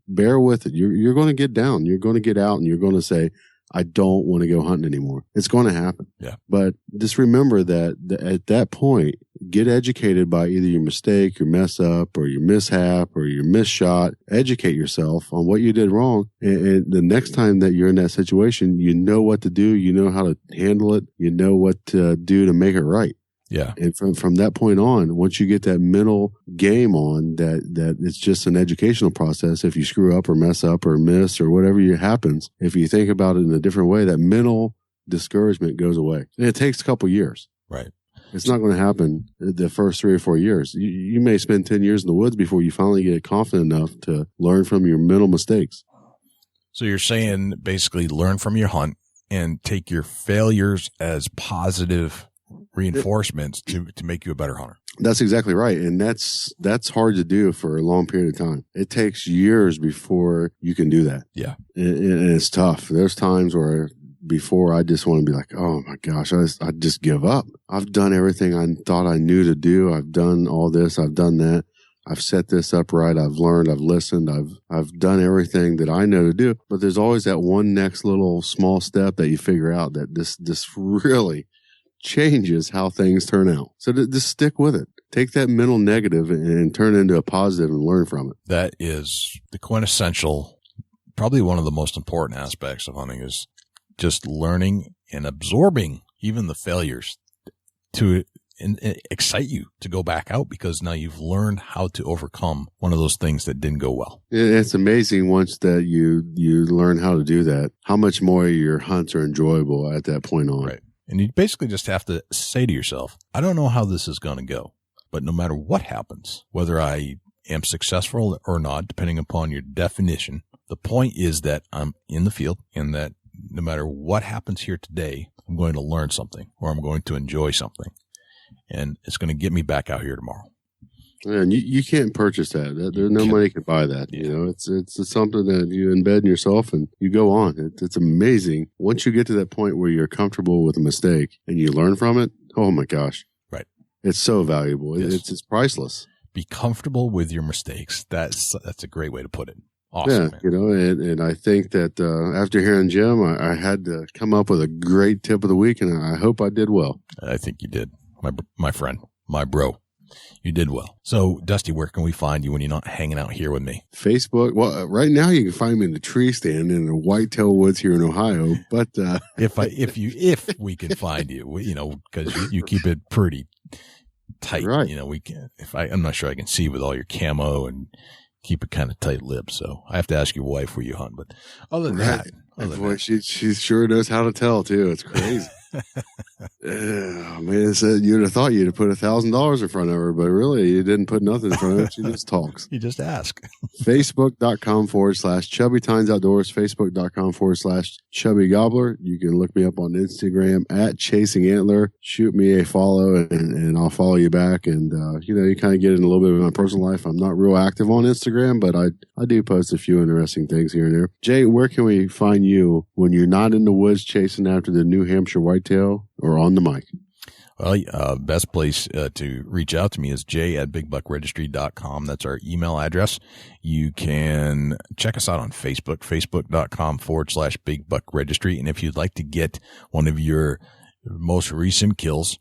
bear with it. You're going to get down. You're going to get out and you're going to say, I don't want to go hunting anymore. It's going to happen. Yeah. But just remember that at that point, get educated by either your mistake, your mess up, or your mishap, or your miss shot. Educate yourself on what you did wrong. And the next time that you're in that situation, you know what to do. You know how to handle it. You know what to do to make it right. Yeah. And from that point on, once you get that mental game on, that it's just an educational process. If you screw up or mess up or miss or whatever happens, if you think about it in a different way, that mental discouragement goes away. And it takes a couple years. Right. It's not going to happen the first 3 or 4 years. You may spend 10 years in the woods before you finally get confident enough to learn from your mental mistakes. So you're saying basically learn from your hunt and take your failures as positive reinforcements to make you a better hunter. That's exactly right. And that's hard to do for a long period of time. It takes years before you can do that. Yeah. And it's tough. There's times where before I just want to be like, oh my gosh, I just give up. I've done everything I thought I knew to do. I've done all this. I've done that. I've set this up right. I've learned. I've listened. I've done everything that I know to do. But there's always that one next little small step that you figure out that this really changes how things turn out. So just stick with it. Take that mental negative and turn it into a positive and learn from it. That is the quintessential, probably one of the most important aspects of hunting is just learning and absorbing even the failures to excite you to go back out, because now you've learned how to overcome one of those things that didn't go well. It's amazing once that you learn how to do that, how much more your hunts are enjoyable at that point on. Right. And you basically just have to say to yourself, I don't know how this is going to go, but no matter what happens, whether I am successful or not, depending upon your definition, the point is that I'm in the field and that no matter what happens here today, I'm going to learn something or I'm going to enjoy something. And it's going to get me back out here tomorrow. And you can't purchase that. There's no money can buy that. Yeah. You know, it's something that you embed in yourself and you go on. It's amazing. Once you get to that point where you're comfortable with a mistake and you learn from it, oh my gosh. Right. It's so valuable. Yes. It's priceless. Be comfortable with your mistakes. That's a great way to put it. Awesome. Yeah, man. And I think that after hearing Jim, I had to come up with a great tip of the week, and I hope I did well. I think you did. My friend, my bro, you did well. So, Dusty, where can we find you when you're not hanging out here with me? Facebook. Well, right now you can find me in the Treestand in the Whitetail woods here in Ohio. But if we can find you, you know, because you keep it pretty tight. Right. You know, we can. I'm not sure I can see with all your camo and keep it kind of tight-lipped. So I have to ask your wife where you hunt. But other than that, she sure knows how to tell too. It's crazy. Man, you'd have thought you'd have put $1,000 in front of her, but really you didn't put nothing in front of her. She just talks. You just ask. Facebook.com/Chubby Tines Outdoors, Facebook.com/Chubby Gobbler. You can look me up on Instagram @Chasing Antler. Shoot me a follow and I'll follow you back. And, you kind of get in a little bit of my personal life. I'm not real active on Instagram, but I do post a few interesting things here and there. Jay, where can we find you when you're not in the woods chasing after the New Hampshire whitetail or on the mic? Well, best place to reach out to me is jay@bigbuckregistry.com. That's our email address. You can check us out on Facebook, facebook.com/bigbuckregistry. And if you'd like to get one of your most recent kills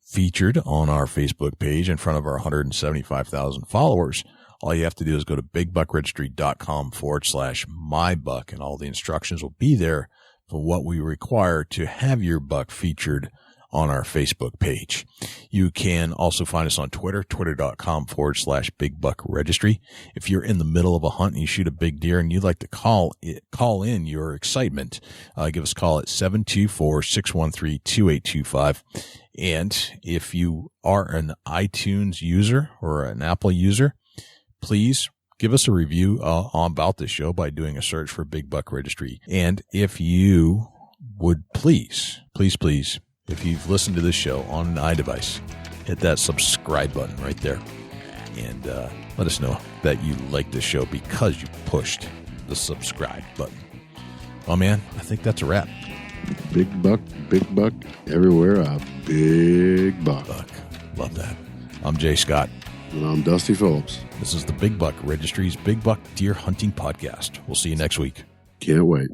featured on our Facebook page in front of our 175,000 followers, all you have to do is go to bigbuckregistry.com/mybuck, and all the instructions will be there for what we require to have your buck featured on our Facebook page. You can also find us on Twitter, twitter.com/bigbuckregistry. If you're in the middle of a hunt and you shoot a big deer and you'd like to call in your excitement, give us a call at 724-613-2825. And if you are an iTunes user or an Apple user, please give us a review about this show by doing a search for Big Buck Registry. And if you would please, if you've listened to this show on an iDevice, hit that subscribe button right there. And let us know that you like this show because you pushed the subscribe button. Oh, man, I think that's a wrap. Big buck, everywhere a big buck. Love that. I'm Jay Scott. And I'm Dusty Phillips. This is the Big Buck Registry's Big Buck Deer Hunting Podcast. We'll see you next week. Can't wait.